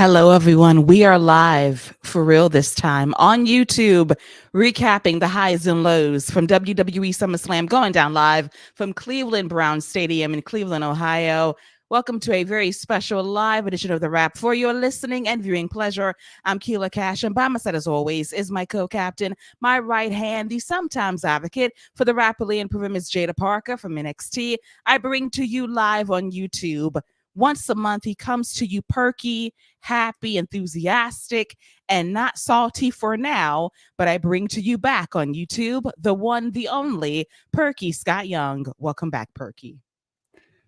Hello, everyone. We are live for real this time on YouTube, recapping the highs and lows from WWE SummerSlam, going down live from Cleveland Brown Stadium in Cleveland, Ohio. Welcome to a very special live edition of The Wrap. For your listening and viewing pleasure, I'm Keila Cash, and by my side, as always, is my co-captain, my right hand, the sometimes advocate for the rapidly improving Miss Jada Parker from NXT. I bring to you live on YouTube. Once a month, he comes to you perky, happy, enthusiastic, and not salty for now. But I bring to you back on YouTube the one, the only Perky Scott Young. Welcome back, Perky.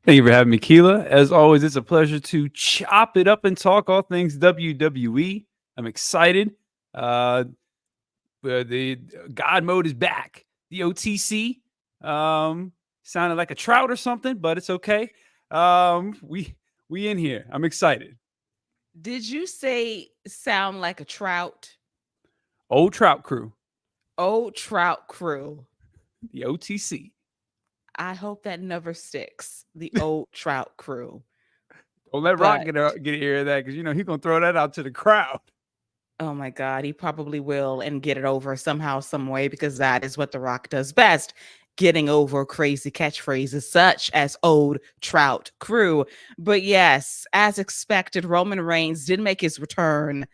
Thank you for having me, Keila. As always, it's a pleasure to chop it up and talk all things WWE. I'm excited. The God mode is back. The OTC sounded like a trout or something, but it's okay. We in here. I'm excited. Did you say sound like a trout? Old Trout Crew. Old Trout Crew. The OTC. I hope that never sticks. The Old Trout Crew. Don't let Rock get here of that, because you know he's gonna throw that out to the crowd. Oh my God, he probably will, and get it over somehow, some way, because that is what The Rock does best. Getting over crazy catchphrases such as Old Trout Crew. But yes, as expected, Roman Reigns did make his return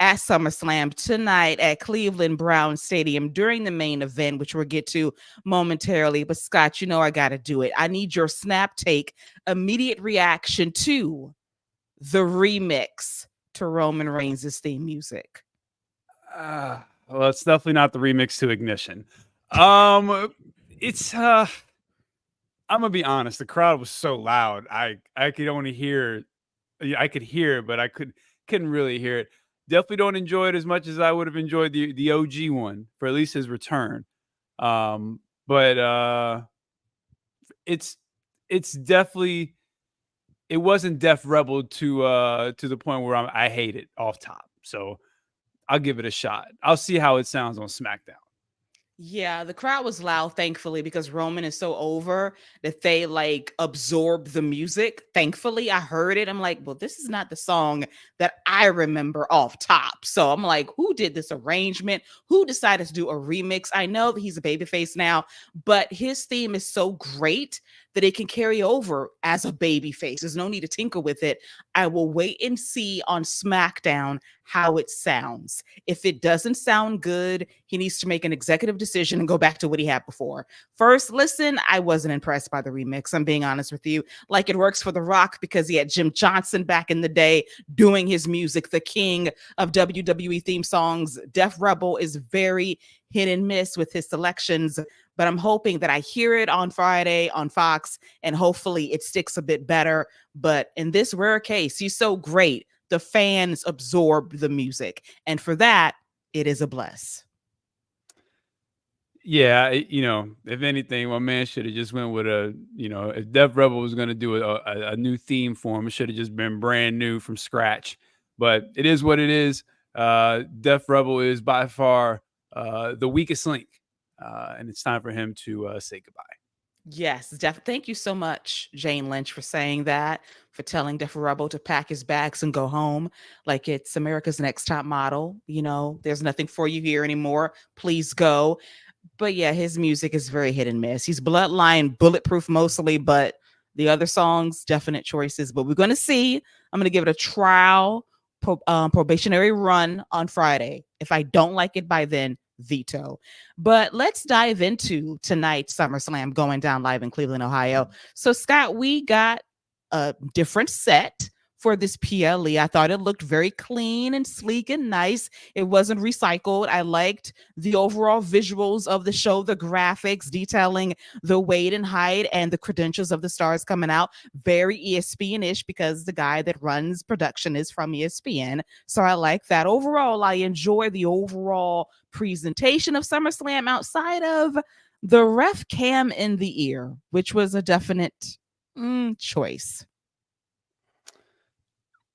at SummerSlam tonight at Cleveland Brown Stadium during the main event, which we'll get to momentarily. But Scott, you know I got to do it. I need your snap take, immediate reaction to the remix to Roman Reigns' theme music. Well, it's definitely not the remix to Ignition. It's I'm gonna be honest, the crowd was so loud. I could only hear, I could hear it, but I couldn't really hear it. Definitely don't enjoy it as much as I would have enjoyed the OG one, for at least his return. But it's definitely, it wasn't Def Rebel to the point where I hate it off top. So I'll give it a shot. I'll see how it sounds on SmackDown. Yeah, the crowd was loud, thankfully, because Roman is so over that they like absorb the music. Thankfully, I heard it. I'm like, well, this is not the song that I remember off top. So I'm like, who did this arrangement? Who decided to do a remix? I know that he's a babyface now, but his theme is so great that it can carry over as a babyface. There's no need to tinker with it. I will wait and see on SmackDown how it sounds. If it doesn't sound good, he needs to make an executive decision and go back to what he had before. First listen, I wasn't impressed by the remix. I'm being honest with you. Like, it works for The Rock because he had Jim Johnson back in the day doing his music, the king of WWE theme songs. Def Rebel is very hit and miss with his selections, but I'm hoping that I hear it on Friday on Fox and hopefully it sticks a bit better. But in this rare case, he's so great, the fans absorb the music. And for that, it is a bless. Yeah, if anything, my man should have just went with if Def Rebel was going to do a new theme for him, it should have just been brand new from scratch. But it is what it is. Def Rebel is by far the weakest link, and it's time for him to say goodbye. Yes, thank you so much, Jane Lynch, for saying that, for telling Def Rebel to pack his bags and go home like it's America's Next Top Model. There's nothing for you here anymore. Please go. But yeah, his music is very hit and miss. He's Bloodline bulletproof mostly, but the other songs, definite choices. But we're going to see. I'm going to give it a trial probationary run on Friday. If I don't like it by then, veto. But let's dive into tonight's SummerSlam going down live in Cleveland, Ohio. So Scott, we got a different set for this PLE. I thought it looked very clean and sleek and nice. It wasn't recycled. I liked the overall visuals of the show, the graphics detailing the weight and height and the credentials of the stars coming out. Very ESPN-ish because the guy that runs production is from ESPN. So I like that. Overall, I enjoy the overall presentation of SummerSlam outside of the ref cam in the ear, which was a definite choice.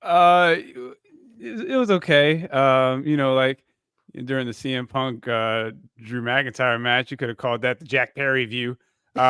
It was okay. Like during the CM Punk Drew McIntyre match, you could have called that the Jack Perry view. There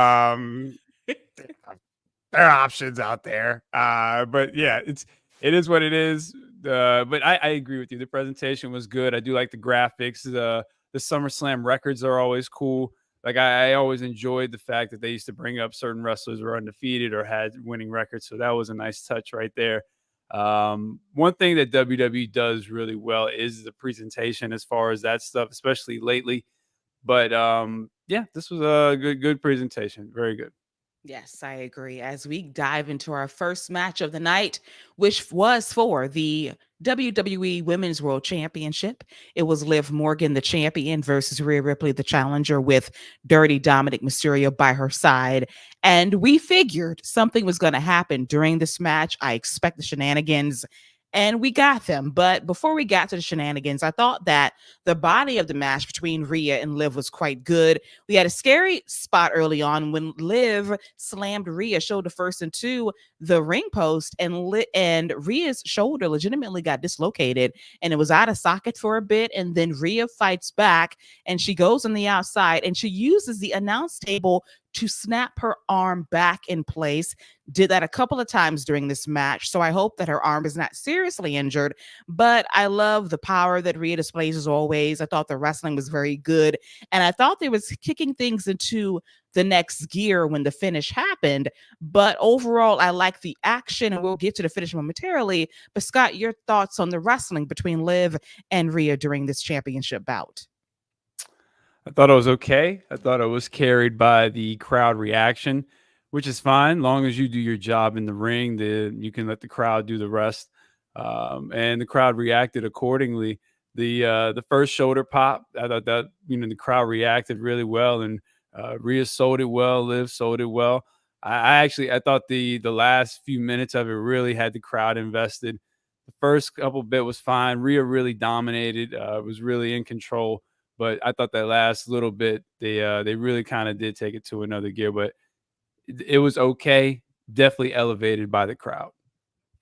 are options out there. But yeah, it is what it is. But I agree with you. The presentation was good. I do like the graphics. The SummerSlam records are always cool. Like I always enjoyed the fact that they used to bring up certain wrestlers who were undefeated or had winning records. So that was a nice touch right there. One thing that WWE does really well is the presentation as far as that stuff, especially lately. But yeah, this was a good presentation. Very good. Yes, I agree. As we dive into our first match of the night, which was for the WWE Women's World Championship, it was Liv Morgan, the champion, versus Rhea Ripley, the challenger, with Dirty Dominic Mysterio by her side. And we figured something was going to happen during this match. I expect the shenanigans. And we got them. But before we got to the shenanigans, I thought that the body of the match between Rhea and Liv was quite good. We had a scary spot early on when Liv slammed Rhea shoulder first into the ring post, and Rhea's shoulder legitimately got dislocated, and it was out of socket for a bit. And then Rhea fights back, and she goes on the outside, and she uses the announce table to snap her arm back in place. Did that a couple of times during this match. So I hope that her arm is not seriously injured. But I love the power that Rhea displays as always. I thought the wrestling was very good. And I thought they was kicking things into the next gear when the finish happened. But overall, I like the action, and we'll get to the finish momentarily. But Scott, your thoughts on the wrestling between Liv and Rhea during this championship bout? I thought it was okay. I thought it was carried by the crowd reaction, which is fine. Long as you do your job in the ring, then you can let the crowd do the rest. And the crowd reacted accordingly. The first shoulder pop, I thought that the crowd reacted really well, and Rhea sold it well. Liv sold it well. I thought the last few minutes of it really had the crowd invested. The first couple bit was fine. Rhea really dominated. Was really in control. But I thought that last little bit, they really kind of did take it to another gear. But it was okay. Definitely elevated by the crowd.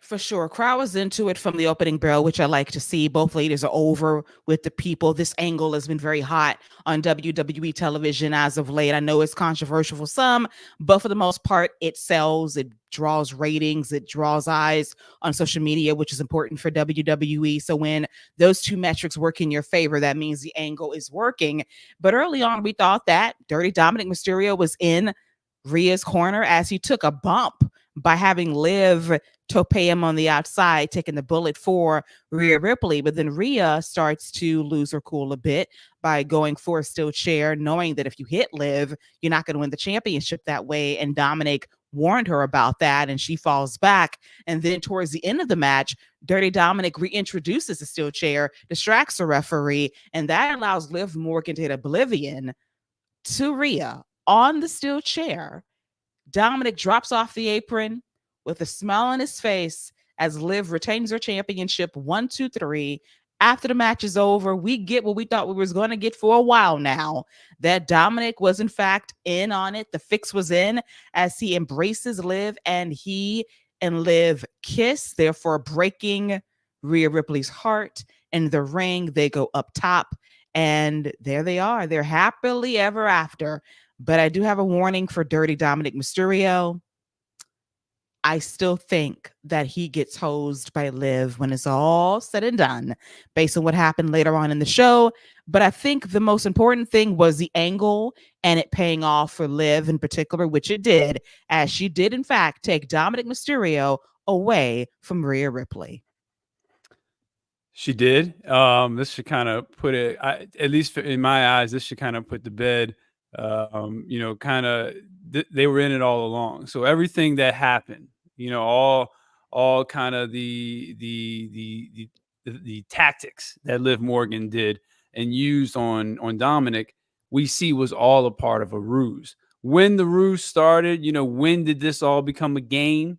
For sure. Crowd was into it from the opening bell, which I like to see. Both ladies are over with the people. This angle has been very hot on WWE television as of late. I know it's controversial for some, but for the most part, it sells, it draws ratings, it draws eyes on social media, which is important for WWE. So when those two metrics work in your favor, that means the angle is working. But early on, we thought that Dirty Dominic Mysterio was in Rhea's corner as he took a bump by having Liv tope him on the outside, taking the bullet for Rhea Ripley. But then Rhea starts to lose her cool a bit by going for a steel chair, knowing that if you hit Liv, you're not going to win the championship that way. And Dominic warned her about that, and she falls back. And then towards the end of the match, Dirty Dominic reintroduces the steel chair, distracts the referee, and that allows Liv Morgan to hit oblivion to Rhea on the steel chair. Dominic drops off the apron with a smile on his face as Liv retains her championship 1, 2, 3. After the match is over, we get what we thought we was going to get for a while now, that Dominic was in fact in on it. The fix was in as he embraces Liv, and he and Liv kiss, therefore breaking Rhea Ripley's heart. In the ring, they go up top, and there they are. They're happily ever after. But I do have a warning for Dirty Dominic Mysterio. I still think that he gets hosed by Liv when it's all said and done, based on what happened later on in the show. But I think the most important thing was the angle and it paying off for Liv in particular, which it did, as she did, in fact, take Dominic Mysterio away from Rhea Ripley. She did. This should kind of put it, at least in my eyes, this should kind of put to bed. They were in it all along. So everything that happened, all kind of the tactics that Liv Morgan did and used on Dominic, we see was all a part of a ruse. When the ruse started, when did this all become a game?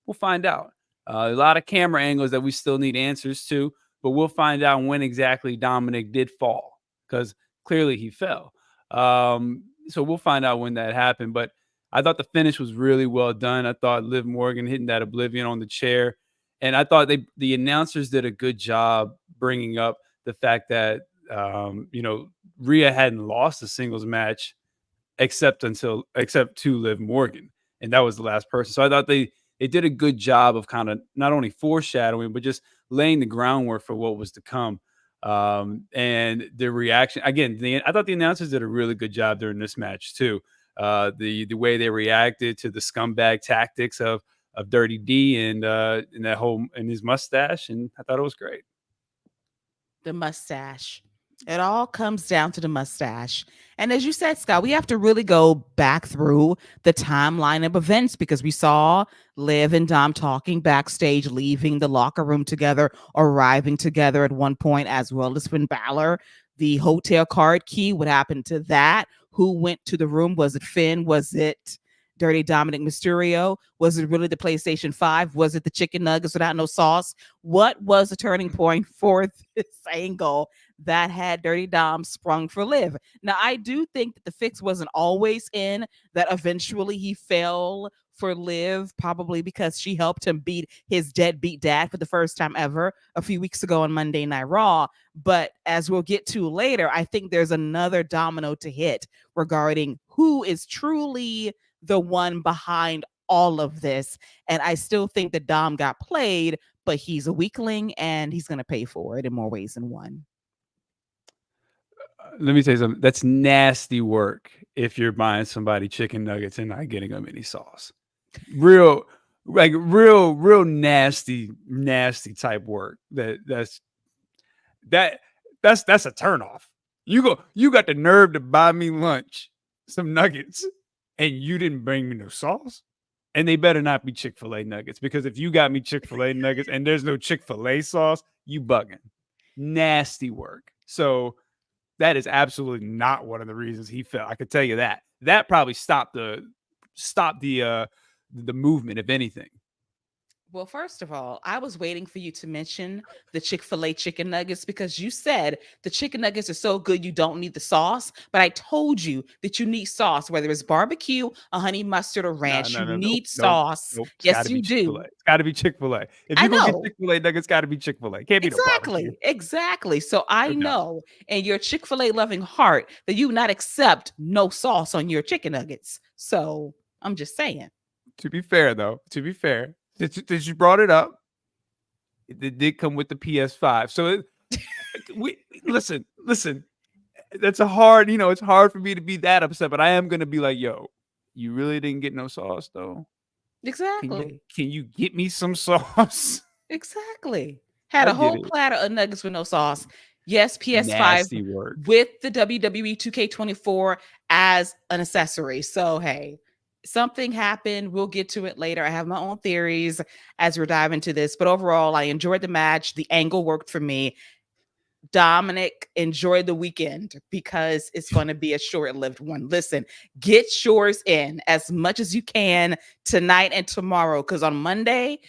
We'll find out. A lot of camera angles that we still need answers to, but we'll find out when exactly Dominic did fall, because clearly he fell. So we'll find out when that happened. But I thought the finish was really well done. I thought Liv Morgan hitting that oblivion on the chair. And I thought the announcers did a good job bringing up the fact that, Rhea hadn't lost a singles match except to Liv Morgan. And that was the last person. So I thought they it did a good job of kind of not only foreshadowing, but just laying the groundwork for what was to come. And the reaction again, I thought the announcers did a really good job during this match too. The way they reacted to the scumbag tactics of Dirty D and that whole and his mustache, and I thought it was great. The mustache. It all comes down to the mustache. And as you said, Scott, we have to really go back through the timeline of events because we saw Liv and Dom talking backstage, leaving the locker room together, arriving together at one point, as well as Finn Balor. The hotel card key, what happened to that? Who went to the room? Was it Finn? Was it Dirty Dominic Mysterio? Was it really the PlayStation 5? Was it the chicken nuggets without no sauce? What was the turning point for this angle that had Dirty Dom sprung for Liv? Now, I do think that the fix wasn't always in, that eventually he fell for Liv, probably because she helped him beat his deadbeat dad for the first time ever a few weeks ago on Monday Night Raw. But as we'll get to later, I think there's another domino to hit regarding who is truly the one behind all of this. And I still think that Dom got played, but he's a weakling and he's going to pay for it in more ways than one. Let me tell you something. That's nasty work if you're buying somebody chicken nuggets and not getting them any sauce. Real nasty type work. That's a turnoff. You got the nerve to buy me lunch, some nuggets, and you didn't bring me no sauce. And they better not be Chick-fil-A nuggets, because if you got me Chick-fil-A nuggets and there's no Chick-fil-A sauce, you bugging. Nasty work. So that is absolutely not one of the reasons he fell. I could tell you that. That probably stopped the movement, if anything. Well, first of all, I was waiting for you to mention the Chick-fil-A chicken nuggets because you said the chicken nuggets are so good you don't need the sauce. But I told you that you need sauce, whether it's barbecue, a honey mustard, or ranch. You need sauce. Nope. Yes, you do. It's got to be Chick-fil-A. If you're going to get Chick-fil-A nuggets, it's got to be Chick-fil-A. Can't be no barbecue. Exactly. So I know in your Chick-fil-A loving heart that you would not accept no sauce on your chicken nuggets. So I'm just saying. To be fair, since you brought it up, it did come with the PS5. So listen. That's a hard, it's hard for me to be that upset, but I am going to be like, yo, you really didn't get no sauce though. Exactly. Can you get me some sauce? Exactly. Had a whole platter of nuggets with no sauce. Yes, PS5 with the WWE 2K24 as an accessory. So, hey, something happened. We'll get to it later. I have my own theories as we're diving into this. But overall, I enjoyed the match. The angle worked for me. Dominic, enjoy the weekend because it's going to be a short-lived one. Listen, get yours in as much as you can tonight and tomorrow, because on Monday,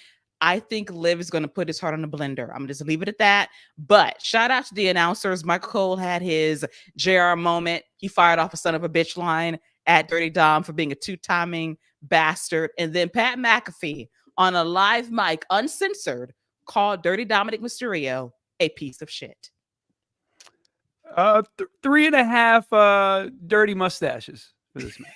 I think Liv is going to put his heart on the blender. I'm going to just leave it at that. But shout out to the announcers. Michael Cole had his JR moment. He fired off a son of a bitch line at Dirty Dom for being a two-timing bastard. And then Pat McAfee on a live mic, uncensored, called Dirty Dominic Mysterio a piece of shit. 3.5 dirty mustaches for this match.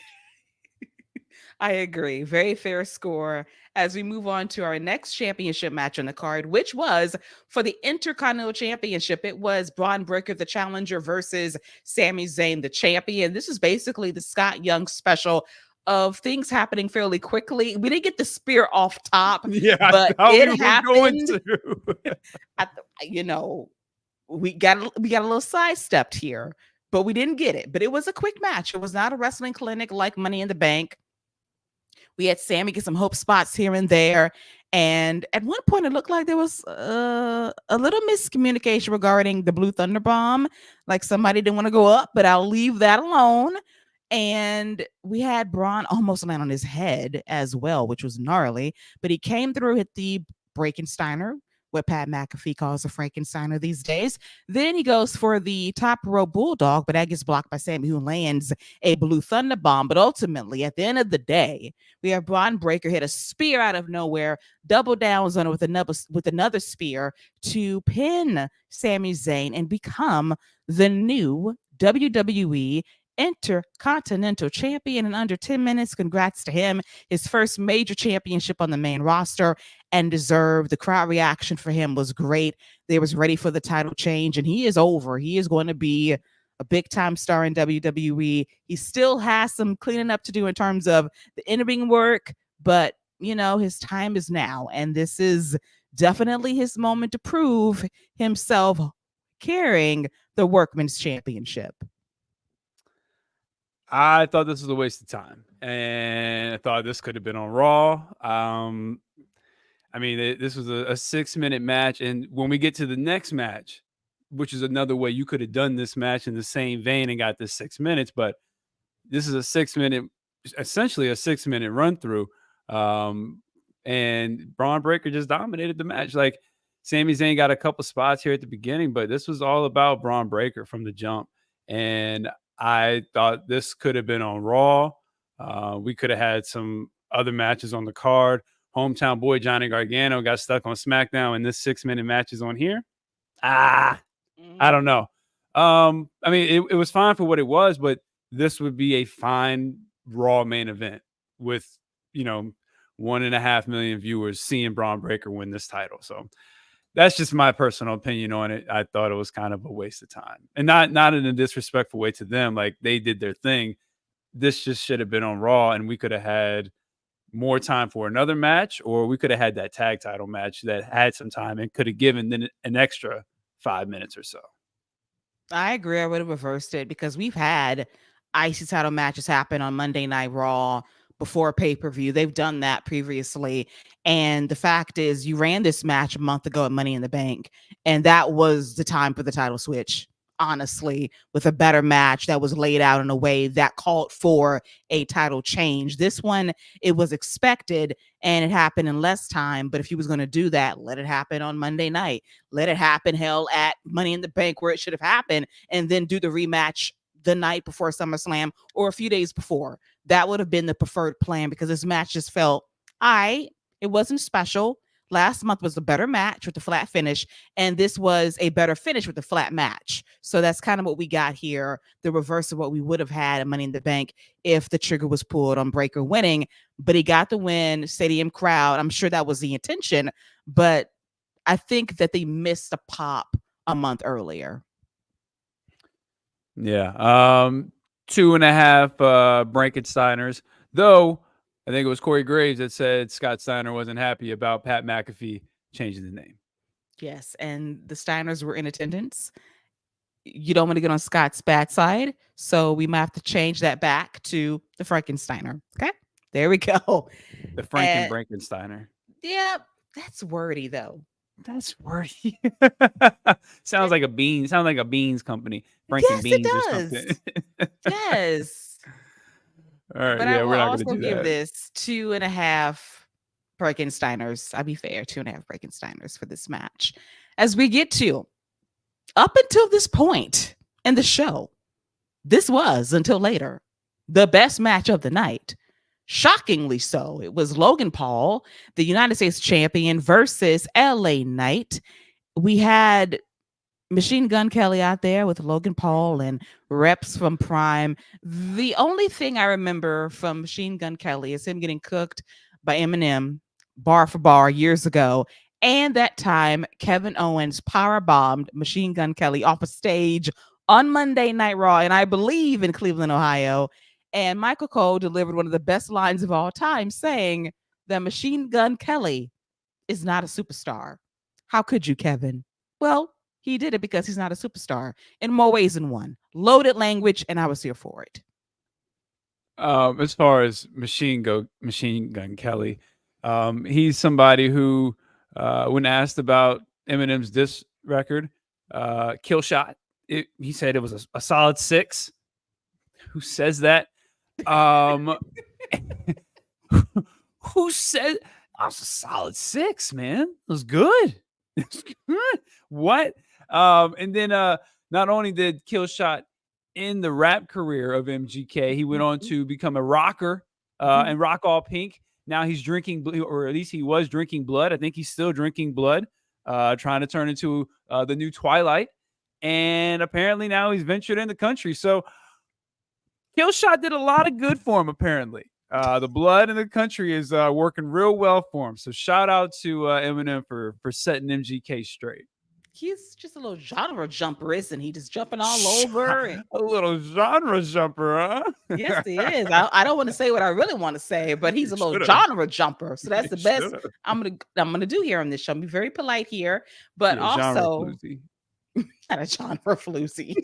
I agree. Very fair score as we move on to our next championship match on the card, which was for the Intercontinental Championship. It was Bron Breakker, the challenger, versus Sami Zayn, the champion. This is basically the Scott Young special of things happening fairly quickly. We didn't get the spear off top, but it happened. We got a little sidestepped here, but we didn't get it. But it was a quick match. It was not a wrestling clinic like Money in the Bank. We had Sami get some hope spots here and there. And at one point, it looked like there was a little miscommunication regarding the Blue Thunder Bomb. Like somebody didn't want to go up, but I'll leave that alone. And we had Bron almost land on his head as well, which was gnarly. But he came through, hit the Frankensteiner, what Pat McAfee calls a Frankensteiner these days. Then he goes for the top rope bulldog, but that gets blocked by Sami, who lands a Blue Thunder Bomb. But ultimately, at the end of the day, we have Bron Breakker hit a spear out of nowhere, double downs on it with another spear to pin Sami Zayn and become the new WWE Intercontinental Champion in under 10 minutes. Congrats to him. His first major championship on the main roster, and deserved. The crowd reaction for him was great. They was ready for the title change, and he is over. He is going to be a big time star in WWE. He still has some cleaning up to do in terms of the in-ring work, but his time is now, and this is definitely his moment to prove himself carrying the Workman's Championship. I thought this was a waste of time, and I thought this could have been on Raw. I mean, this was a 6-minute match, and when we get to the next match, which is another way you could have done this match in the same vein and got this 6 minutes, but this is essentially a 6-minute run through. And Braun Breaker just dominated the match. Like, Sami Zayn got a couple spots here at the beginning, but this was all about Braun Breaker from the jump. And I thought this could have been on Raw. We could have had some other matches on the card. Hometown boy Johnny Gargano got stuck on SmackDown, and this 6-minute match is on here. I don't know. I mean, it was fine for what it was, but this would be a fine Raw main event with, 1.5 million viewers seeing Braun Breaker win this title. So that's just my personal opinion on it. I thought it was kind of a waste of time, and not in a disrespectful way to them. Like, they did their thing. This just should have been on Raw, and we could have had more time for another match, or we could have had that tag title match that had some time and could have given them an extra 5 minutes or so. I agree. I would have reversed it, because we've had IC title matches happen on Monday Night Raw before pay-per-view. They've done that previously. And the fact is, you ran this match a month ago at Money in the Bank, and that was the time for the title switch, honestly, with a better match that was laid out in a way that called for a title change. This one, it was expected, and it happened in less time. But if you was going to do that, let it happen on Monday night. Let it happen, hell, at Money in the Bank, where it should have happened, and then do the rematch the night before SummerSlam or a few days before. That would have been the preferred plan, because this match just felt, it wasn't special. Last month was a better match with the flat finish, and this was a better finish with the flat match. So that's kind of what we got here, the reverse of what we would have had at Money in the Bank if the trigger was pulled on Breaker winning. But he got the win, stadium crowd. I'm sure that was the intention, but I think that they missed a pop a month earlier. Yeah. 2.5 Frankensteiners, though. I think it was Corey Graves that said Scott Steiner wasn't happy about Pat McAfee changing the name. Yes, and the Steiners were in attendance. You don't want to get on Scott's bad side, so we might have to change that back to the Frankensteiner. Okay, there we go. The Frankensteiner. Yeah, that's wordy though. That's wordy. Sounds like a bean. Sounds like a beans company. Yes, Beans it or does. something. Yes. All right. But Yeah, I will we're not also going to do give that. this 2.5 Frankensteiners. I'll be fair, 2.5 Frankensteiners for this match. As we get to, up until this point in the show, this was, until later, the best match of the night. Shockingly so. It was Logan Paul, the United States champion, versus LA Knight. We had Machine Gun Kelly out there with Logan Paul and reps from Prime. The only thing I remember from Machine Gun Kelly is him getting cooked by Eminem bar for bar years ago. And that time, Kevin Owens power bombed Machine Gun Kelly off a stage on Monday Night Raw, and I believe in Cleveland, Ohio. And Michael Cole delivered one of the best lines of all time, saying that Machine Gun Kelly is not a superstar. How could you, Kevin? Well, he did it because he's not a superstar in more ways than one. Loaded language, and I was here for it. As far as Machine Gun Kelly, he's somebody who, when asked about Eminem's diss record, Kill Shot, he said it was a solid 6. Who says that? Who said I was a solid 6, man? It was good. It's good. What? And then not only did Kill Shot in the rap career of MGK, he went on to become a rocker and rock all pink. Now he's drinking, or at least he was drinking blood. I think he's still drinking blood, trying to turn into the new Twilight. And apparently now he's ventured in the country. So Killshot did a lot of good for him, apparently. The blood in the country is working real well for him. So shout out to Eminem for setting MGK straight. He's just a little genre jumper, isn't he? Just jumping all over. And A little genre jumper, huh? yes, he is. I don't want to say what I really want to say, but he's a little Should've. genre jumper. So that's the best Should've. I'm gonna do here on this show. Be very polite here, but Yeah, genre also floozy. not a genre floozy.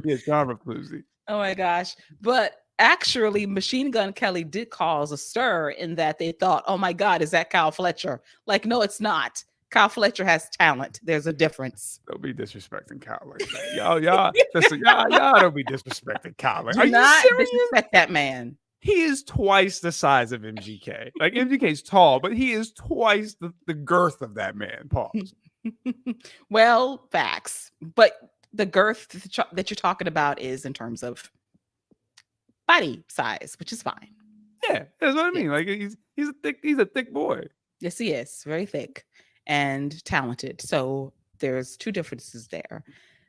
Yeah, genre floozy. Oh my gosh. But actually, Machine Gun Kelly did cause a stir in that they thought, oh my God, is that Kyle Fletcher? Like, no, it's not. Kyle Fletcher has talent. There's a difference. Don't be disrespecting Kyle like that. Y'all, listen, y'all don't be disrespecting Kyle. Like, Do are you not serious? disrespect that man. He is twice the size of MGK. Like, MGK's tall, but he is twice the girth of that man. Pause. Well, facts. But the girth that you're talking about is in terms of body size, which is fine. Yeah, that's what I mean. Like, he's a thick boy. Yes, he is. Very thick and talented. So there's two differences there.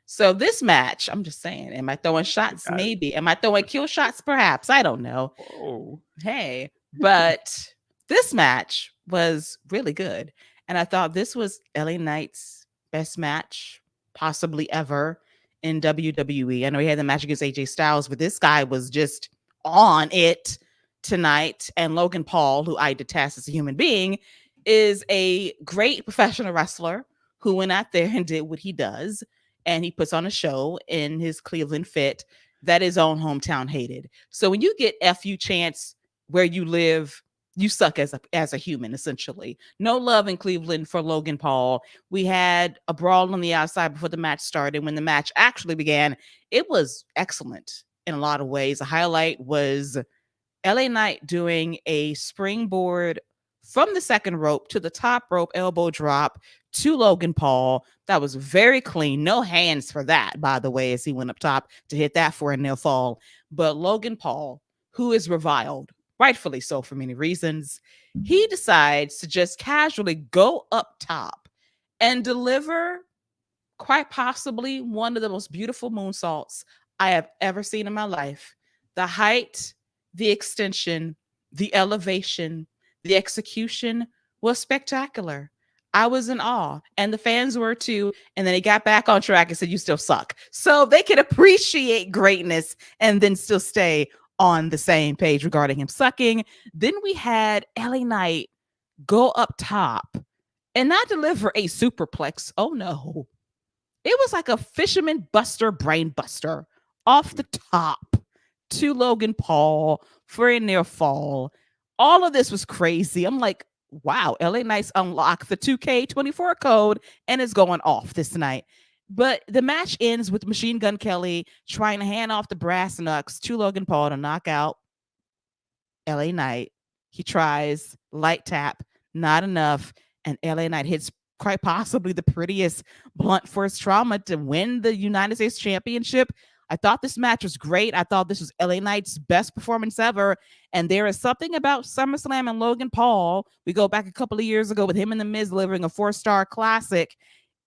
So this match, I'm just saying, am I throwing shots? Maybe. Am I throwing kill shots? Perhaps. I don't know. Oh. Hey, but this match was really good. And I thought this was LA Knight's best match possibly ever in WWE. I know he had the match against AJ Styles, but this guy was just on it tonight. And Logan Paul, who I detest as a human being, is a great professional wrestler who went out there and did what he does. And he puts on a show in his Cleveland fit that his own hometown hated. So when you get FU chants where you live, you suck as a human, essentially. No love in Cleveland for Logan Paul. We had a brawl on the outside before the match started. When the match actually began, it was excellent in a lot of ways. The highlight was LA Knight doing a springboard from the second rope to the top rope elbow drop to Logan Paul. That was very clean. No hands for that, by the way, as he went up top to hit that for a near fall. But Logan Paul, who is reviled, rightfully so for many reasons, he decides to just casually go up top and deliver quite possibly one of the most beautiful moonsaults I have ever seen in my life. The height, the extension, the elevation, the execution was spectacular. I was in awe, and the fans were too. And then he got back on track and said, "You still suck." So they can appreciate greatness and then still stay on the same page regarding him sucking. Then we had LA Knight go up top and not deliver a superplex. Oh no. It was like a fisherman buster, brain buster off the top to Logan Paul for a near fall. All of this was crazy. I'm like, wow, LA Knights unlocked the 2K24 code and is going off this night. But the match ends with Machine Gun Kelly trying to hand off the brass knucks to Logan Paul to knock out LA Knight. He tries, light tap, not enough. And LA Knight hits quite possibly the prettiest blunt force trauma to win the United States Championship. I thought this match was great. I thought this was LA Knight's best performance ever. And there is something about SummerSlam and Logan Paul. We go back a couple of years ago with him and The Miz delivering a 4-star classic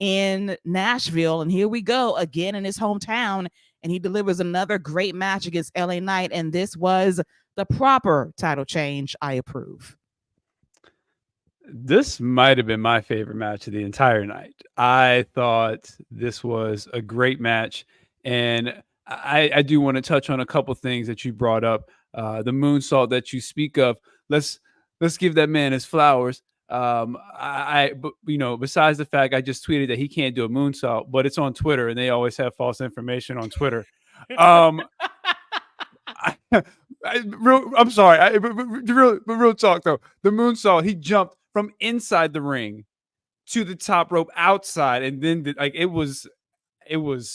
in Nashville. And here we go again in his hometown. And he delivers another great match against LA Knight. And this was the proper title change. I approve. This might have been my favorite match of the entire night. I thought this was a great match. And I do want to touch on a couple things that you brought up. The moonsault that you speak of. Let's give that man his flowers. Besides the fact I just tweeted that he can't do a moonsault, but it's on Twitter and they always have false information on Twitter. I'm sorry. Real talk though. The moonsault, he jumped from inside the ring to the top rope outside, and then it was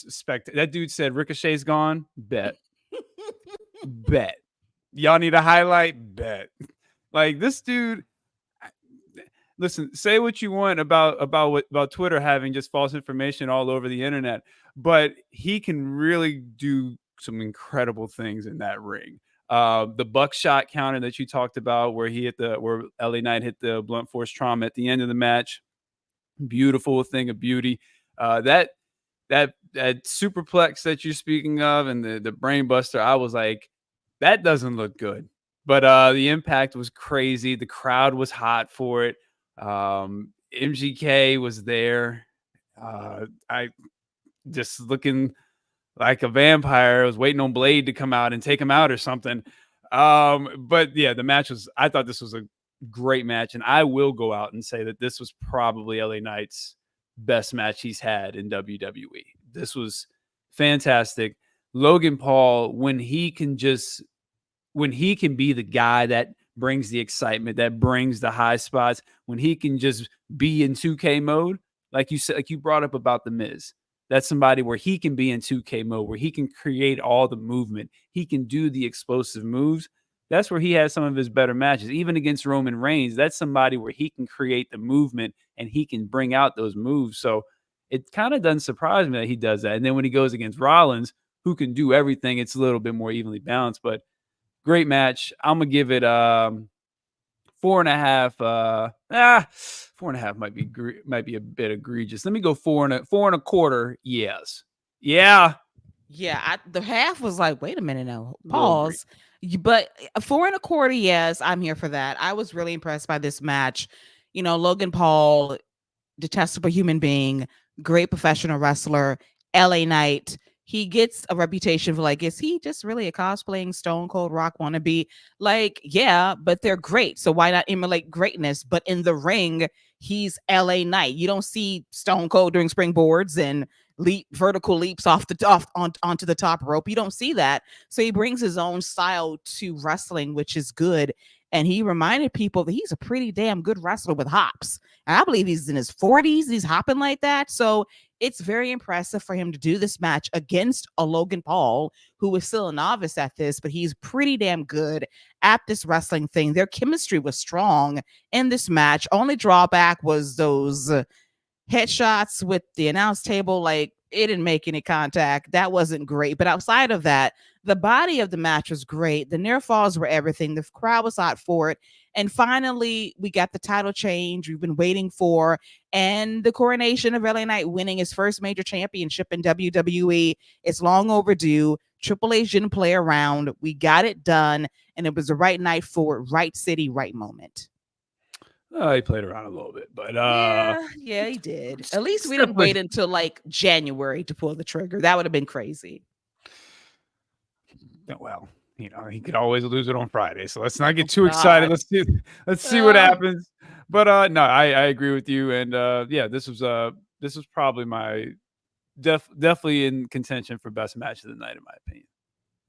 spectacular. That dude said Ricochet's gone. Bet. Bet. Y'all need a highlight? Bet. Like, this dude, listen, say what you want about Twitter having just false information all over the internet, but he can really do some incredible things in that ring. The buckshot counter that you talked about, where where LA Knight hit the blunt force trauma at the end of the match, beautiful thing of beauty. That that superplex that you're speaking of and the brain buster, I was like, that doesn't look good. But the impact was crazy. The crowd was hot for it. MGK was there. I just looking like a vampire. I was waiting on Blade to come out and take him out or something. But yeah, the match was, I thought this was a great match. And I will go out and say that this was probably LA Knight's best match he's had in WWE. This was fantastic. Logan Paul, when he can be the guy that brings the excitement, that brings the high spots, when he can just be in 2K mode, like you said, like you brought up about The Miz. That's somebody where he can be in 2K mode, where he can create all the movement. He can do the explosive moves. That's where he has some of his better matches. Even against Roman Reigns, that's somebody where he can create the movement and he can bring out those moves. So it kind of doesn't surprise me that he does that. And then when he goes against Rollins, who can do everything, it's a little bit more evenly balanced. But great match. I'm gonna give it 4.5. 4.5 might be a bit egregious. Let me go 4.25. Yes. Yeah. Yeah, the half was like, wait a minute now, pause. But 4.25, yes, I'm here for that. I was really impressed by this match. Logan Paul, detestable human being, great professional wrestler, LA Knight. He gets a reputation for like, is he just really a cosplaying Stone Cold Rock wannabe? Like, yeah, but they're great. So why not emulate greatness? But in the ring, he's LA Knight. You don't see Stone Cold doing springboards and vertical leaps onto the top rope. You don't see that. So he brings his own style to wrestling, which is good. And he reminded people that he's a pretty damn good wrestler with hops. And I believe he's in his 40s. He's hopping like that. So it's very impressive for him to do this match against a Logan Paul, who is still a novice at this, but he's pretty damn good at this wrestling thing. Their chemistry was strong in this match. Only drawback was those headshots with the announce table. Like, it didn't make any contact. That wasn't great. But outside of that, the body of the match was great. The near falls were everything. The crowd was hot for it. And finally, we got the title change we've been waiting for, and the coronation of LA Knight winning his first major championship in WWE. It's long overdue. Triple H didn't play around. We got it done, and it was the right night for it, right city, right moment. He played around a little bit, but yeah, he did. At least we didn't wait until like January to pull the trigger. That would have been crazy. Well, he could always lose it on Friday, so let's not get too excited. Let's see what happens. But no, I agree with you, and yeah, this was probably my definitely in contention for best match of the night, in my opinion.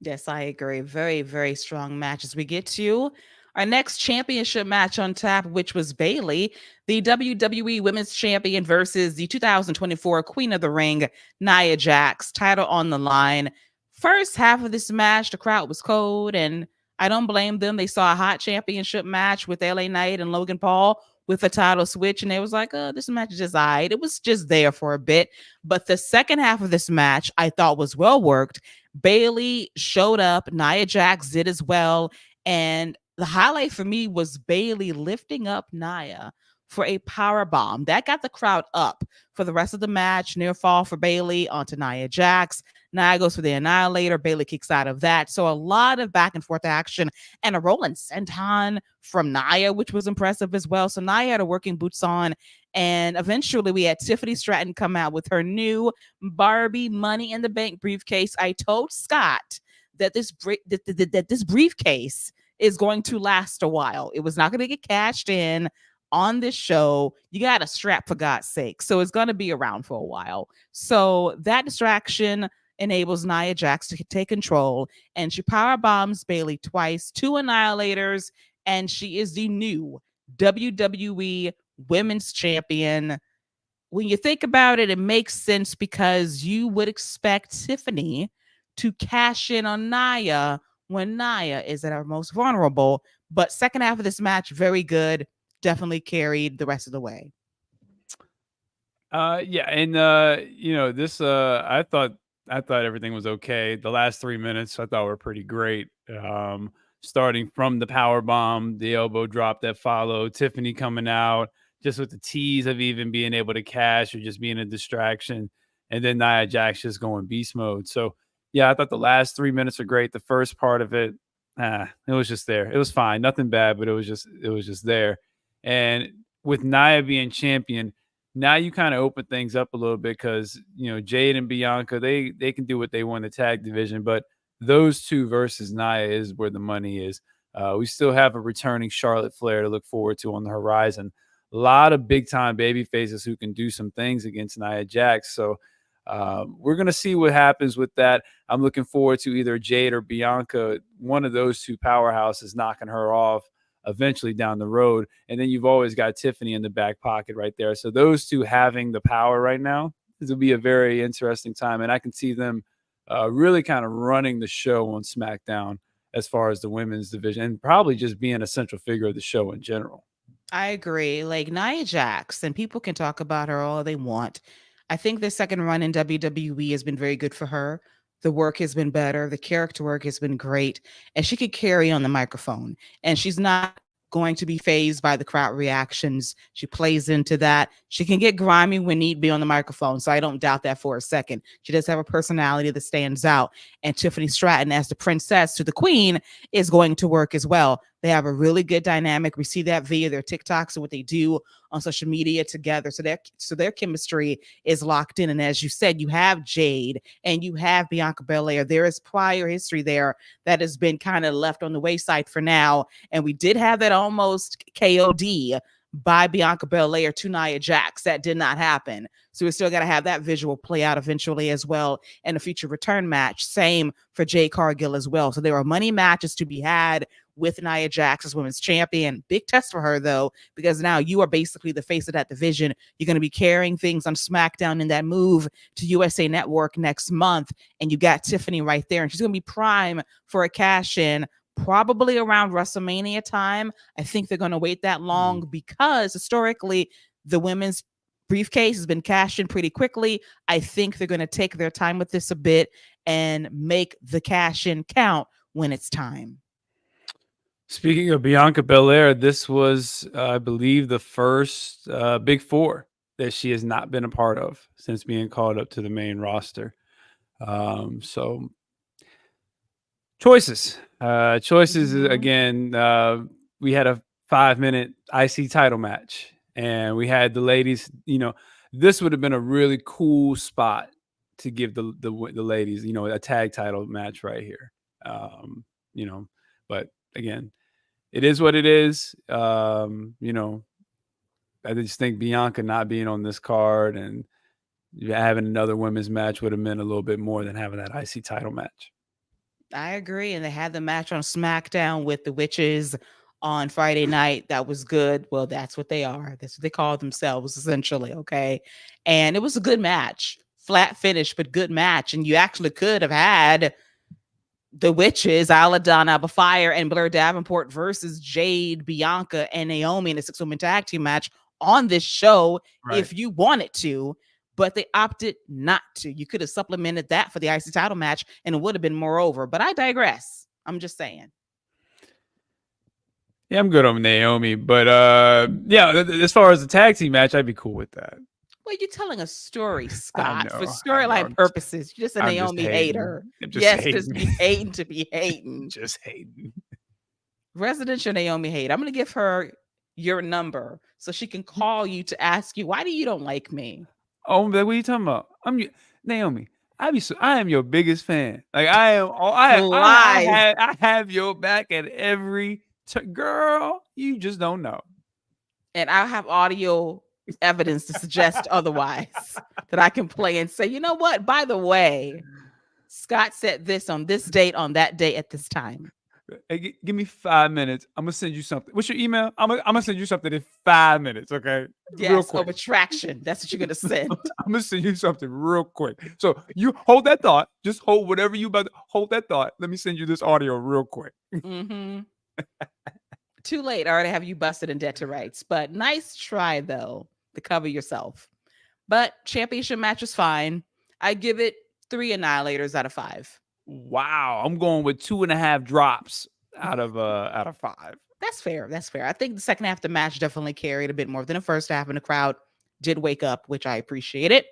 Yes, I agree. Very, very strong match. As we get to our next championship match on tap, which was Bayley, the WWE Women's Champion, versus the 2024 Queen of the Ring, Nia Jax, title on the line. First half of this match, the crowd was cold, and I don't blame them. They saw a hot championship match with LA Knight and Logan Paul with a title switch, and they was like, oh, this match is just all right. It was just there for a bit. But the second half of this match, I thought was well worked. Bayley showed up. Nia Jax did as well. And the highlight for me was Bayley lifting up Nia for a power bomb. That got the crowd up for the rest of the match. Near fall for Bayley onto Nia Jax. Nia goes for the Annihilator. Bayley kicks out of that. So a lot of back and forth action, and a rolling senton from Nia, which was impressive as well. So Nia had her working boots on. And eventually we had Tiffany Stratton come out with her new Barbie Money in the Bank briefcase. I told Scott that this briefcase is going to last a while. It was not going to get cashed in on this show. You got a strap, for God's sake. So it's going to be around for a while. So that distraction enables Nia Jax to take control, and she power bombs Bayley twice, 2 Annihilators, and she is the new WWE Women's Champion. When you think about it, it makes sense, because you would expect Tiffany to cash in on Nia when Nia is at her most vulnerable. But second half of this match, very good. Definitely carried the rest of the way. Yeah, and this I thought everything was okay. The last 3 minutes I thought were pretty great. Starting from the power bomb, the elbow drop that followed, Tiffany coming out just with the tease of even being able to cash or just being a distraction. and then Nia Jax just going beast mode. So yeah, I thought the last 3 minutes were great. The first part of it, it was just there. It was fine, nothing bad, but it was just there. And with Nia being champion, now you kind of open things up a little bit because Jade and Bianca, they can do what they want in the tag division, but those two versus Nia is where the money is. We still have a returning Charlotte Flair to look forward to on the horizon. A lot of big time baby faces who can do some things against Nia Jax. So we're going to see what happens with that. I'm looking forward to either Jade or Bianca, one of those two powerhouses knocking her off eventually down the road. And then you've always got Tiffany in the back pocket right there. So those two having the power right now, this will be a very interesting time. And I can see them really kind of running the show on SmackDown as far as the women's division, and probably just being a central figure of the show in general. I agree. Like Nia Jax, and people can talk about her all they want. I think the second run in WWE has been very good for her. The work has been better. The character work has been great. And she could carry on the microphone. And she's not going to be phased by the crowd reactions. She plays into that. She can get grimy when need be on the microphone. So I don't doubt that for a second. She does have a personality that stands out. And Tiffany Stratton, as the princess to the queen, is going to work as well. They have a really good dynamic. We see that via their TikToks and what they do on social media together. So their chemistry is locked in. And as you said, you have Jade and you have Bianca Belair. There is prior history there that has been kind of left on the wayside for now. And we did have that almost KOD by Bianca Belair to Nia Jax. That did not happen. So we still got to have that visual play out eventually as well in a future return match. Same for Jade Cargill as well. So there are money matches to be had with Nia Jax as women's champion. Big test for her, though, because now you are basically the face of that division. You're going to be carrying things on SmackDown in that move to USA Network next month. And you got Tiffany right there. And she's going to be prime for a cash-in probably around WrestleMania time. I think they're going to wait that long because historically the women's briefcase has been cashed in pretty quickly. I think they're going to take their time with this a bit and make the cash in count when it's time. Speaking of Bianca Belair, this was, I believe, the first Big Four that she has not been a part of since being called up to the main roster. So choices. Again, we had a 5-minute IC title match, and we had the ladies. This would have been a really cool spot to give the ladies, a tag title match right here. But again, it is what it is. I just think Bianca not being on this card and having another women's match would have meant a little bit more than having that IC title match. I agree. And they had the match on SmackDown with the Witches on Friday night. That was good. Well, that's what they are. That's what they call themselves, essentially. Okay. And it was a good match. Flat finish, but good match. And you actually could have had the Witches, Aladana Fire and Blair Davenport versus Jade, Bianca, and Naomi in a 6-woman tag team match on this show if you wanted to, but they opted not to. You could have supplemented that for the IC title match and it would have been more over, but I digress. I'm just saying. Yeah, I'm good on Naomi, but as far as the tag team match, I'd be cool with that. Well, you're telling a story, Scott, for storyline purposes. You're just a Naomi hater. Just be hating to be hating. Just hating. Residential Naomi hate. I'm going to give her your number so she can call you to ask you, why do you don't like me? Oh, what are you talking about? Naomi. I am your biggest fan. Like I am. I have your back at every girl. You just don't know. And I have audio evidence to suggest otherwise that I can play and say, you know what? By the way, Scott said this on this date, on that day, at this time. Hey, give me 5 minutes. I'm gonna send you something. What's your email? I'm gonna send you something in 5 minutes. Okay. Yes. Real quick. Retraction. That's what you're gonna send. I'm gonna send you something real quick. So you hold that thought. Just hold whatever you about to hold that thought. Let me send you this audio real quick. Too late. I already have you busted in debt to rights. But nice try though to cover yourself. But championship match was fine. I give it 3 annihilators out of 5. Wow, I'm going with 2.5 drops out of 5. That's fair. I think the second half of the match definitely carried a bit more than the first half, and the crowd did wake up, which I appreciated.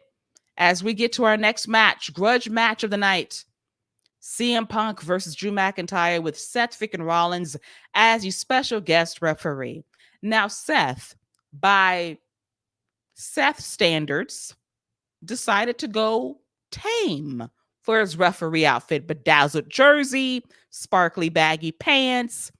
as we get to our next match, grudge match of the night. CM Punk versus Drew McIntyre with Seth freaking Rollins as your special guest referee. Now, Seth, by Seth's standards, decided to go tame for his referee outfit, bedazzled jersey, sparkly baggy pants.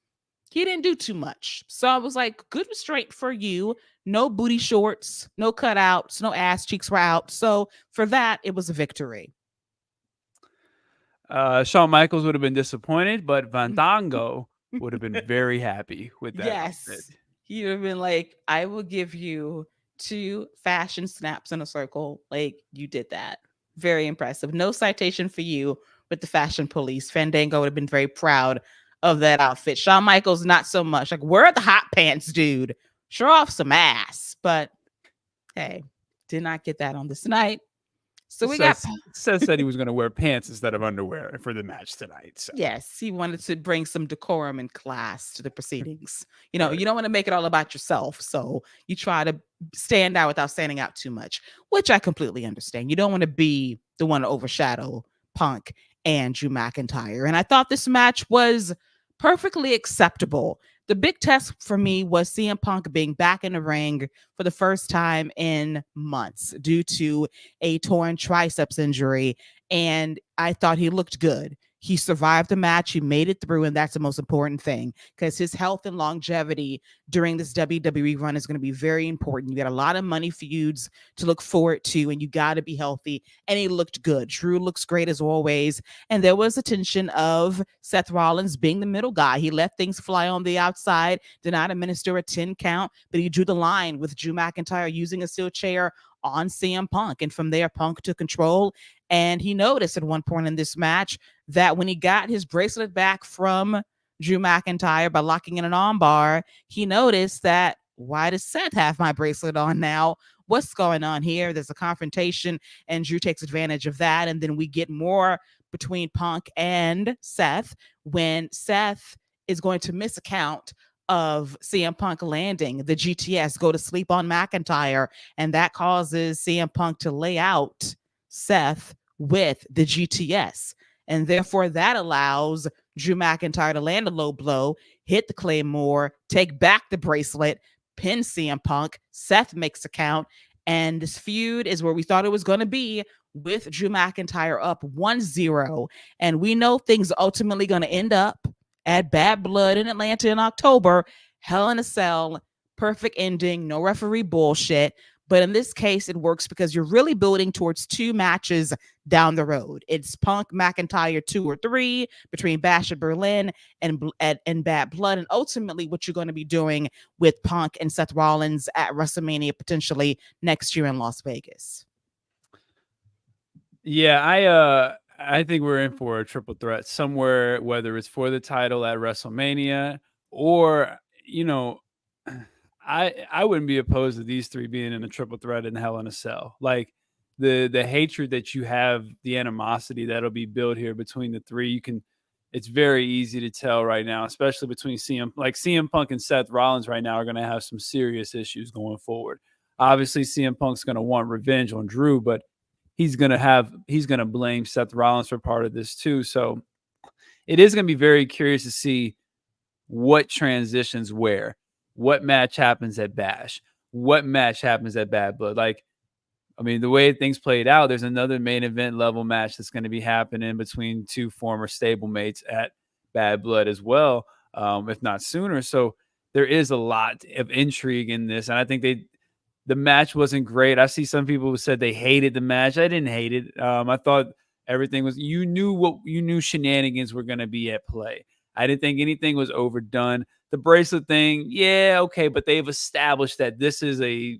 He didn't do too much. So I was like, good restraint for you. No booty shorts, no cutouts, no ass cheeks were out. So for that, it was a victory. Shawn Michaels would have been disappointed, but Fandango would have been very happy with that outfit. Yes. He would have been like, I will give you 2 fashion snaps in a circle. Like, you did that. Very impressive. No citation for you with the fashion police. Fandango would have been very proud of that outfit. Shawn Michaels, not so much. Like, where are the hot pants, dude? Show off some ass. But hey, did not get that on this night. So we got Seth said he was going to wear pants instead of underwear for the match tonight. So. Yes, he wanted to bring some decorum and class to the proceedings. You know, Right. you don't want to make it all about yourself. So you try to stand out without standing out too much, which I completely understand. You don't want to be the one to overshadow Punk and Drew McIntyre. And I thought this match was perfectly acceptable. The big test for me was CM Punk being back in the ring for the first time in months due to a torn triceps injury. And I thought he looked good. He survived the match. He made it through, and that's the most important thing because his health and longevity during this WWE run is going to be very important. You got a lot of money feuds to look forward to, and you got to be healthy. And he looked good. Drew looks great as always. And there was a tension of Seth Rollins being the middle guy. He let things fly on the outside, did not administer a 10 count, but he drew the line with Drew McIntyre using a steel chair on CM Punk. And from there, Punk took control. And he noticed at one point in this match that when he got his bracelet back from Drew McIntyre by locking in an armbar, he noticed that, why does Seth have my bracelet on now? What's going on here? There's a confrontation, and Drew takes advantage of that. And then we get more between Punk and Seth when Seth is going to miss a count of CM Punk landing the GTS, go to sleep on McIntyre, and that causes CM Punk to lay out Seth with the GTS. And therefore, that allows Drew McIntyre to land a low blow, hit the Claymore, take back the bracelet, pin CM Punk. Seth makes a count. And this feud is where we thought it was going to be, with Drew McIntyre up 1-0. And we know things are ultimately going to end up at Bad Blood in Atlanta in October. Hell in a Cell, perfect ending, no referee bullshit. But in this case, it works because you're really building towards 2 matches down the road. It's Punk McIntyre 2 or 3 between Bash at Berlin and Bad Blood. And ultimately, what you're going to be doing with Punk and Seth Rollins at WrestleMania potentially next year in Las Vegas. Yeah, I think we're in for a triple threat somewhere, whether it's for the title at WrestleMania or, you know, I wouldn't be opposed to these 3 being in a triple threat in Hell in a Cell. Like the hatred that you have, the animosity that'll be built here between the 3, it's very easy to tell right now, especially between CM Punk and Seth Rollins right now are going to have some serious issues going forward. Obviously, CM Punk's going to want revenge on Drew, but he's going to blame Seth Rollins for part of this too. So it is going to be very curious to see what transitions where, what match happens at Bash, what match happens at Bad Blood. Like, I mean, the way things played out, there's another main event level match that's going to be happening between 2 former stablemates at Bad Blood as well, if not sooner. So there is a lot of intrigue in this. And I think the match wasn't great. I see some people who said they hated the match. I didn't hate it. I thought everything was, you knew shenanigans were going to be at play. I didn't think anything was overdone. The bracelet thing, yeah, okay, but they've established that this is a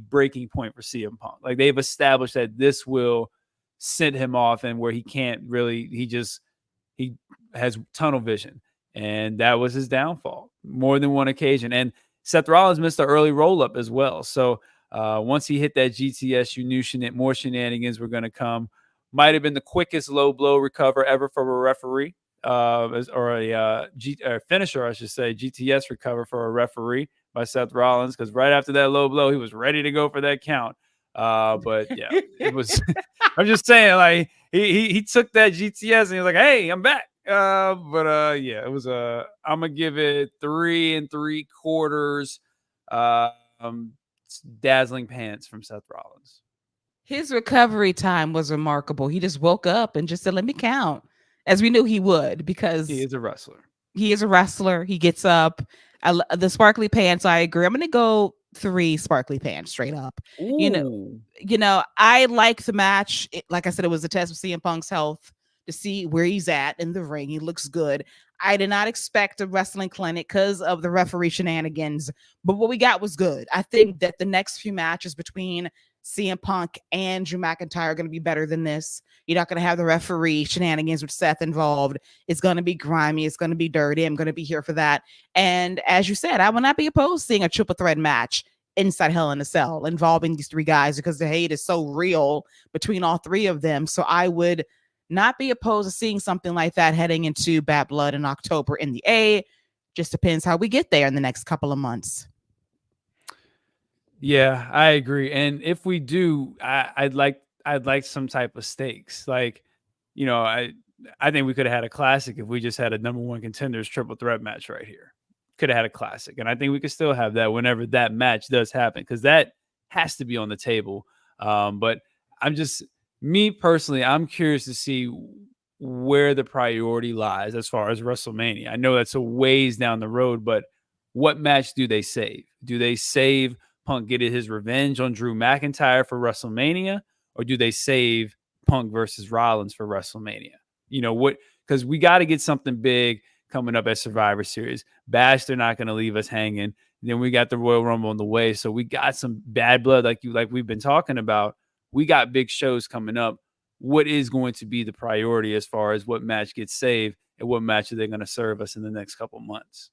breaking point for CM Punk. Like, they've established that this will send him off, and where he can't really, he has tunnel vision, and that was his downfall more than one occasion. And Seth Rollins missed an early roll up as well. So once he hit that GTS, you knew more shenanigans were going to come. Might have been the quickest low blow recover ever for a referee. Or a finisher, I should say, GTS recover for a referee by Seth Rollins, because right after that low blow, he was ready to go for that count. But yeah, it was. I'm just saying, like he took that GTS and he was like, "Hey, I'm back." Yeah, it was I'm gonna give it 3 3/4. Um, dazzling pants from Seth Rollins. His recovery time was remarkable. He just woke up and just said, "Let me count," as we knew he would, He because is a wrestler. he is a wrestler. He gets up. The sparkly pants, I agree. I'm going to go 3 sparkly pants straight up. You know, Ooh. I like the match. Like I said, it was a test of CM Punk's health to see where he's at in the ring. He looks good. I did not expect a wrestling clinic because of the referee shenanigans, but what we got was good. I think that the next few matches between CM Punk and Drew McIntyre are going to be better than this. You're not going to have the referee shenanigans with Seth involved. It's going to be grimy. It's going to be dirty. I'm going to be here for that. And as you said, I will not be opposed to seeing a triple threat match inside Hell in a Cell involving these 3 guys, because the hate is so real between all 3 of them. So I would not be opposed to seeing something like that heading into Bad Blood in October in the A. Just depends how we get there in the next couple of months. Yeah, I agree. And if we do, I'd like some type of stakes. Like, I think we could have had a classic if we just had a number 1 contenders triple threat match right here. Could have had a classic. And I think we could still have that whenever that match does happen, because that has to be on the table. But I'm just me personally, I'm curious to see where the priority lies as far as WrestleMania. I know that's a ways down the road, but what match do they save? Do they save Punk getting his revenge on Drew McIntyre for WrestleMania, or do they save Punk versus Rollins for WrestleMania? What? Because we got to get something big coming up at Survivor Series. Bash, they're not going to leave us hanging. Then we got the Royal Rumble on the way, so we got some bad blood, like we've been talking about. We got big shows coming up. What is going to be the priority as far as what match gets saved and what match are they going to serve us in the next couple months?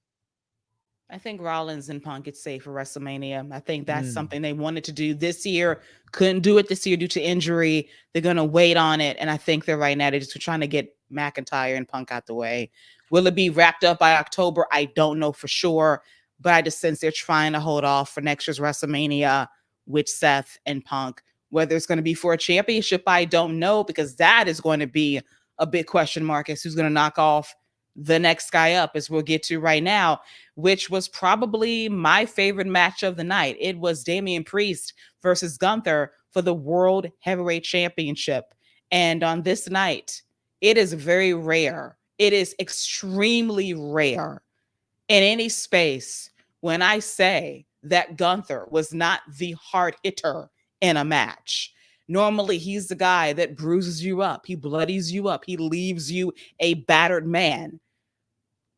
I think Rollins and Punk get safe for WrestleMania. I think that's something they wanted to do this year. Couldn't do it this year due to injury. They're going to wait on it. And I think they're right now. They're just trying to get McIntyre and Punk out the way. Will it be wrapped up by October? I don't know for sure. But I just sense they're trying to hold off for next year's WrestleMania with Seth and Punk. Whether it's going to be for a championship, I don't know, because that is going to be a big question mark as who's going to knock off the next guy up, as we'll get to right now, which was probably my favorite match of the night. It was Damian Priest versus Gunther for the World Heavyweight Championship. And on this night, it is very rare. It is extremely rare in any space when I say that Gunther was not the hard hitter in a match. Normally, he's the guy that bruises you up. He bloodies you up. He leaves you a battered man.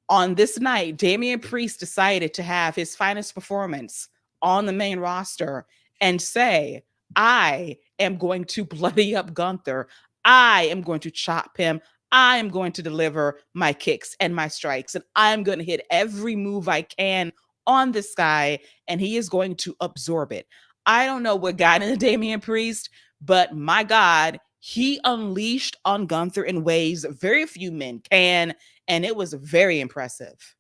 On this night, Damian Priest decided to have his finest performance on the main roster and say, I am going to bloody up Gunther. I am going to chop him. I am going to deliver my kicks and my strikes, and I'm going to hit every move I can on this guy, and he is going to absorb it. I don't know what got into Damian Priest, but my God, he unleashed on Gunther in ways very few men can, and it was very impressive.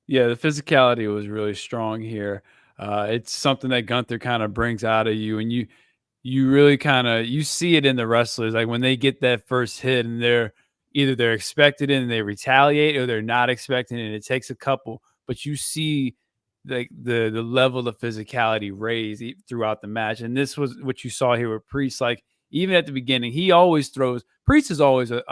Yeah, the physicality was really strong here. It's something that Gunther kind of brings out of you, and you really kind of you see it in the wrestlers, like when they get that first hit and they're expected it and they retaliate, or they're not expecting it and it takes a couple, but you see like the level of physicality raised throughout the match. And this was what you saw here with Priest. Like, even at the beginning, he always throws. Priest is always a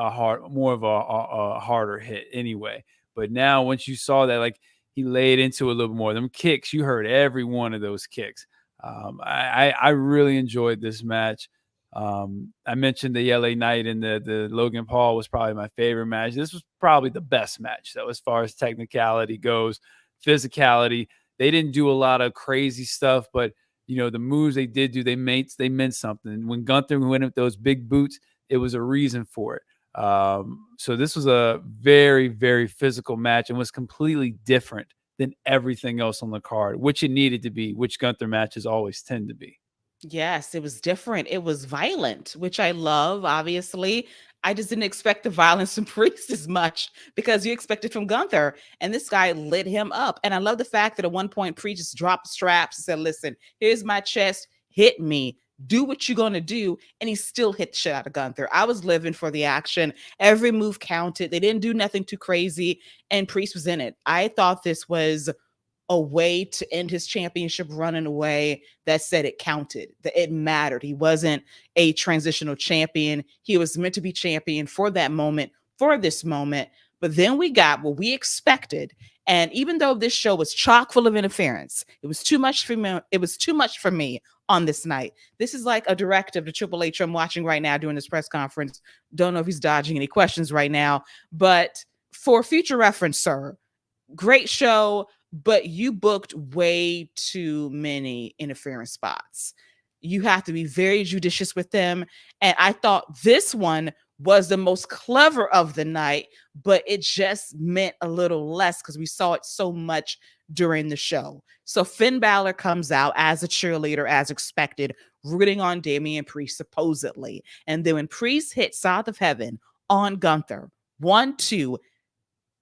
more of a harder hit anyway. But now, once you saw that, like, he laid into it a little more. Them kicks, you heard every one of those kicks. I really enjoyed this match. I mentioned the LA Knight and the Logan Paul was probably my favorite match. This was probably the best match, though, as far as technicality goes, physicality. They didn't do a lot of crazy stuff, but the moves they did do, they meant something. When Gunther went with those big boots, it was a reason for it. So this was a very, very physical match and was completely different than everything else on the card, which it needed to be, which Gunther matches always tend to be. Yes, it was different. It was violent, which I love, obviously. I just didn't expect the violence from Priest as much because you expect it from Gunther. And this guy lit him up. And I love the fact that at one point, Priest just dropped the straps and said, listen, here's my chest. hit me. Do what you're going to do. And he still hit the shit out of Gunther. I was living for the action. Every move counted. They didn't do nothing too crazy. And Priest was in it. I thought this was a way to end his championship run in a way that said it counted, that it mattered. He wasn't a transitional champion. He was meant to be champion for that moment, for this moment. But then we got what we expected. And even though this show was chock full of interference, it was too much for me. It was too much for me on this night. This is like a directive to Triple H I'm watching right now during this press conference. Don't know if he's dodging any questions right now, but for future reference, sir, great show, but you booked way too many interference spots. You have to be very judicious with them. And I thought this one was the most clever of the night, but it just meant a little less because we saw it so much during the show. So Finn Balor comes out as a cheerleader, as expected, rooting on Damian Priest, supposedly. And then when Priest hit South of Heaven on Gunther, 1-2,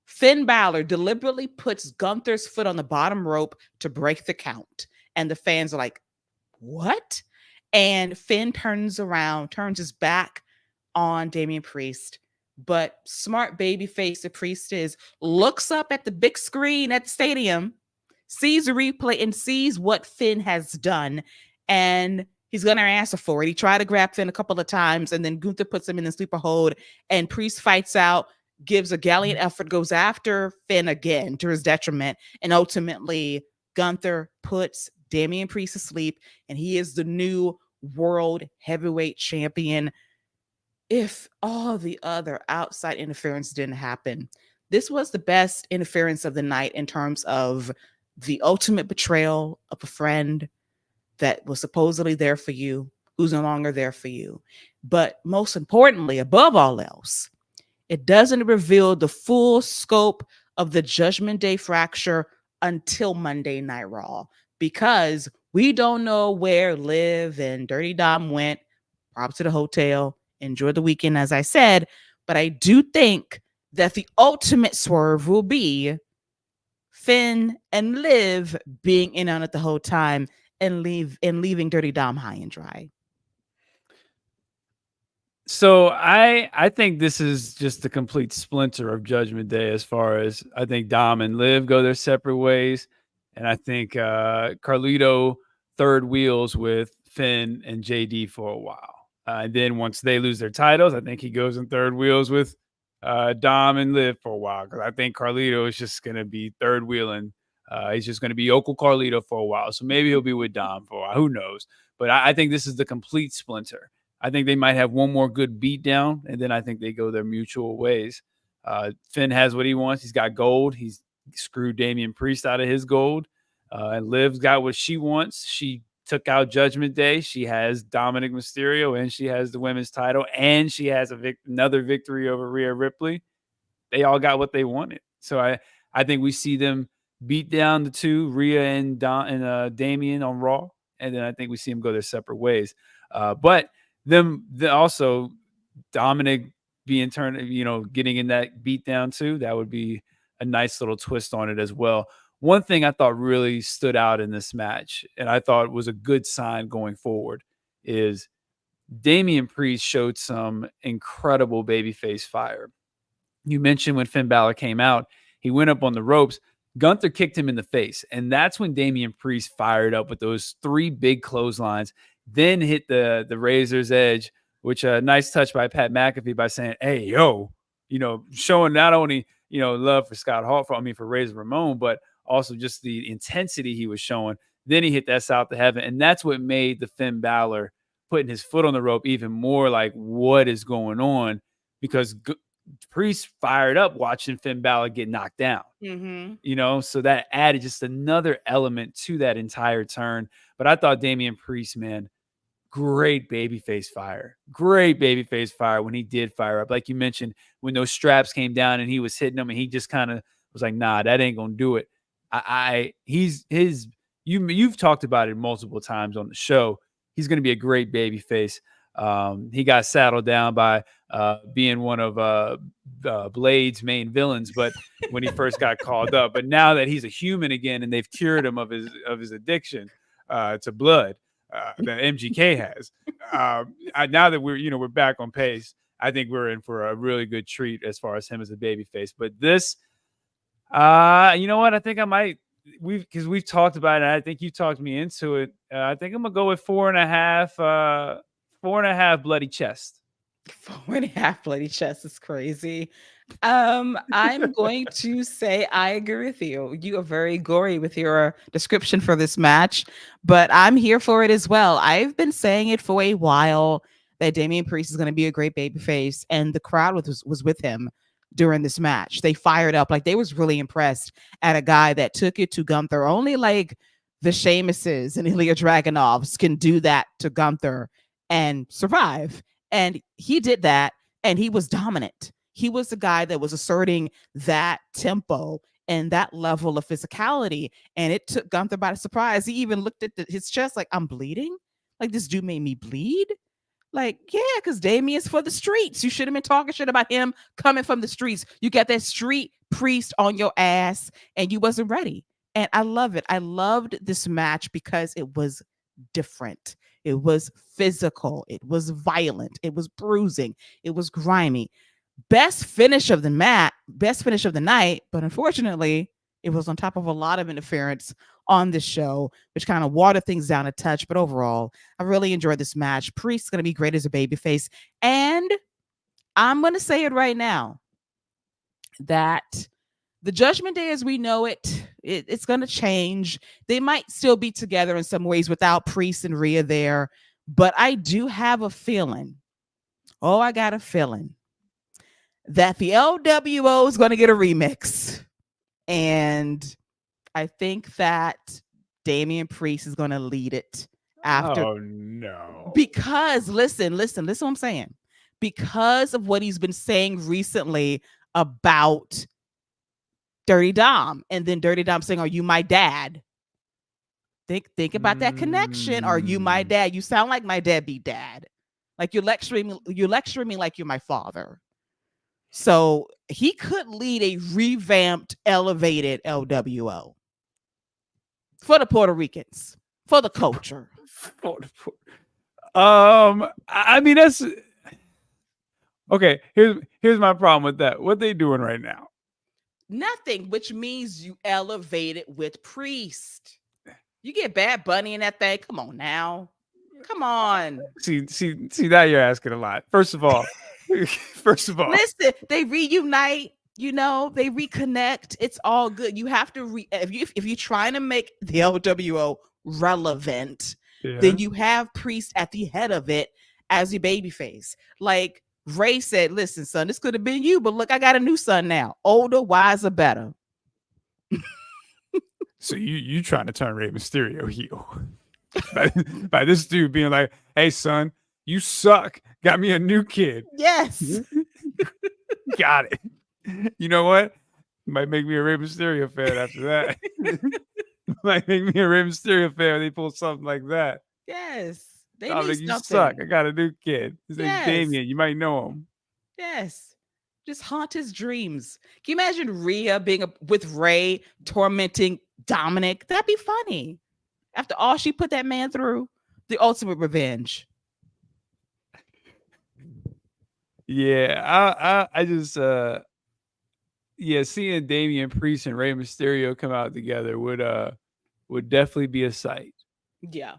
Finn Balor deliberately puts Gunther's foot on the bottom rope to break the count. And the fans are like, what? And Finn turns around, turns his back on Damian Priest. But smart babyface the Priest is, looks up at the big screen at the stadium, sees a replay and sees what Finn has done. And he's going to answer for it. He tried to grab Finn a couple of times, and then Gunther puts him in the sleeper hold, and Priest fights out, gives a gallant effort, goes after Finn again to his detriment, and ultimately Gunther puts Damian Priest to sleep, and he is the new world heavyweight champion. If all the other outside interference didn't happen, this was the best interference of the night in terms of the ultimate betrayal of a friend that was supposedly there for you, who's no longer there for you. But most importantly, above all else, it doesn't reveal the full scope of the Judgment Day fracture until Monday Night Raw, because we don't know where Liv and Dirty Dom went. Probably to the hotel. Enjoy the weekend, as I said. But I do think that the ultimate swerve will be Finn and Liv being in on it the whole time and leaving Dirty Dom high and dry. So I think this is just a complete splinter of Judgment Day, as far as I think Dom and Liv go their separate ways. And I think Carlito third wheels with Finn and JD for a while. And then once they lose their titles, I think he goes in third wheels with Dom and Liv for a while. Because I think Carlito is just going to be third wheeling. He's just going to be Uncle Carlito for a while. So maybe he'll be with Dom for a while. Who knows? But I think this is the complete splinter. I think they might have one more good beatdown, and then I think they go their mutual ways. Finn has what he wants. He's got gold. He's screwed Damian Priest out of his gold. And Liv's got what she wants. She took out Judgment Day. She has Dominic Mysterio, and she has the women's title, and she has another victory over Rhea Ripley. They all got what they wanted. So I think we see them beat down the two, Rhea and Damian on Raw, and then I think we see them go their separate ways. But also Dominic being getting in that beatdown too. That would be a nice little twist on it as well. One thing I thought really stood out in this match, and I thought was a good sign going forward, is Damian Priest showed some incredible babyface fire. You mentioned when Finn Balor came out, he went up on the ropes. Gunther kicked him in the face, and that's when Damian Priest fired up with those 3 big clotheslines, then hit the razor's edge, which a nice touch by Pat McAfee by saying, hey, yo, showing not only, love for Scott Hall, for Razor Ramon, but also just the intensity he was showing. Then he hit that South of Heaven, and that's what made the Finn Balor putting his foot on the rope even more like, what is going on? Because Priest fired up watching Finn Balor get knocked down. Mm-hmm. So that added just another element to that entire turn. But I thought Damian Priest, man, great babyface fire when he did fire up. Like you mentioned, when those straps came down and he was hitting them, and he just kind of was like, nah, that ain't gonna do it. You've talked about it multiple times on the show. He's going to be a great babyface. He got saddled down by being one of Blade's main villains, but when he first got called up. But now that he's a human again, and they've cured him of his addiction to blood, that MGK has. Now that we're back on pace, I think we're in for a really good treat as far as him as a babyface. But this, you know what? I think I might. We've talked about it. I think you talked me into it. I think I'm gonna go with 4.5. 4.5 bloody chest. 4.5 bloody chest is crazy. I'm going to say I agree with you. You are very gory with your description for this match, but I'm here for it as well. I've been saying it for a while that Damian Priest is going to be a great babyface, and the crowd was with him during this match. They fired up, like they was really impressed at a guy that took it to Gunther. Only like the Sheamuses and Ilya Dragunovs can do that to Gunther and survive. And he did that, and he was dominant. He was the guy that was asserting that tempo and that level of physicality. And it took Gunther by surprise. He even looked at his chest like, I'm bleeding? Like, this dude made me bleed? Like, yeah, because Damian's for the streets. You should have been talking shit about him coming from the streets. You got that street priest on your ass, and you wasn't ready. And I love it. I loved this match because it was different. It was physical. It was violent. It was bruising. It was grimy. Best finish of the night, but unfortunately, it was on top of a lot of interference on this show, which kind of watered things down a touch. But overall, I really enjoyed this match. Priest's going to be great as a babyface. And I'm going to say it right now that the Judgment Day as we know it's going to change. They might still be together in some ways without Priest and Rhea there. But I do have a feeling. Oh, I got a feeling that the LWO is going to get a remix. And I think that Damian Priest is going to lead it after. Oh, no. Because, listen what I'm saying. Because of what he's been saying recently about Dirty Dom. And then Dirty Dom saying, are you my dad? Think about that connection. Are you my dad? You sound like my deadbeat dad. Like you're lecturing me like you're my father. So he could lead a revamped, elevated LWO for the Puerto Ricans, for the culture. I mean, that's okay. Here's my problem with that. What they doing right now? Nothing, which means you elevate it with Priest. You get Bad Bunny in that thing. Come on now. Come on. See, now you're asking a lot. First of all, listen, they reunite, they reconnect. It's all good. You have to if you're trying to make the LWO relevant, then you have Priest at the head of it as your babyface. Like Ray said, listen, son, this could have been you, but look, I got a new son now. Older, wiser, better. So you trying to turn Rey Mysterio heel by this dude being like, hey, son, you suck. Got me a new kid. Yes. Got it. You know what? Might make me a Rey Mysterio fan after that. Might make me a Rey Mysterio fan when they pull something like that. Yes. They need something. You suck. I got a new kid. His name's Damian. You might know him. Yes. Just haunt his dreams. Can you imagine Rhea being with Ray tormenting Dominic? That'd be funny. After all she put that man through, the ultimate revenge. Yeah, I just seeing Damian Priest and Rey Mysterio come out together would definitely be a sight. Yeah.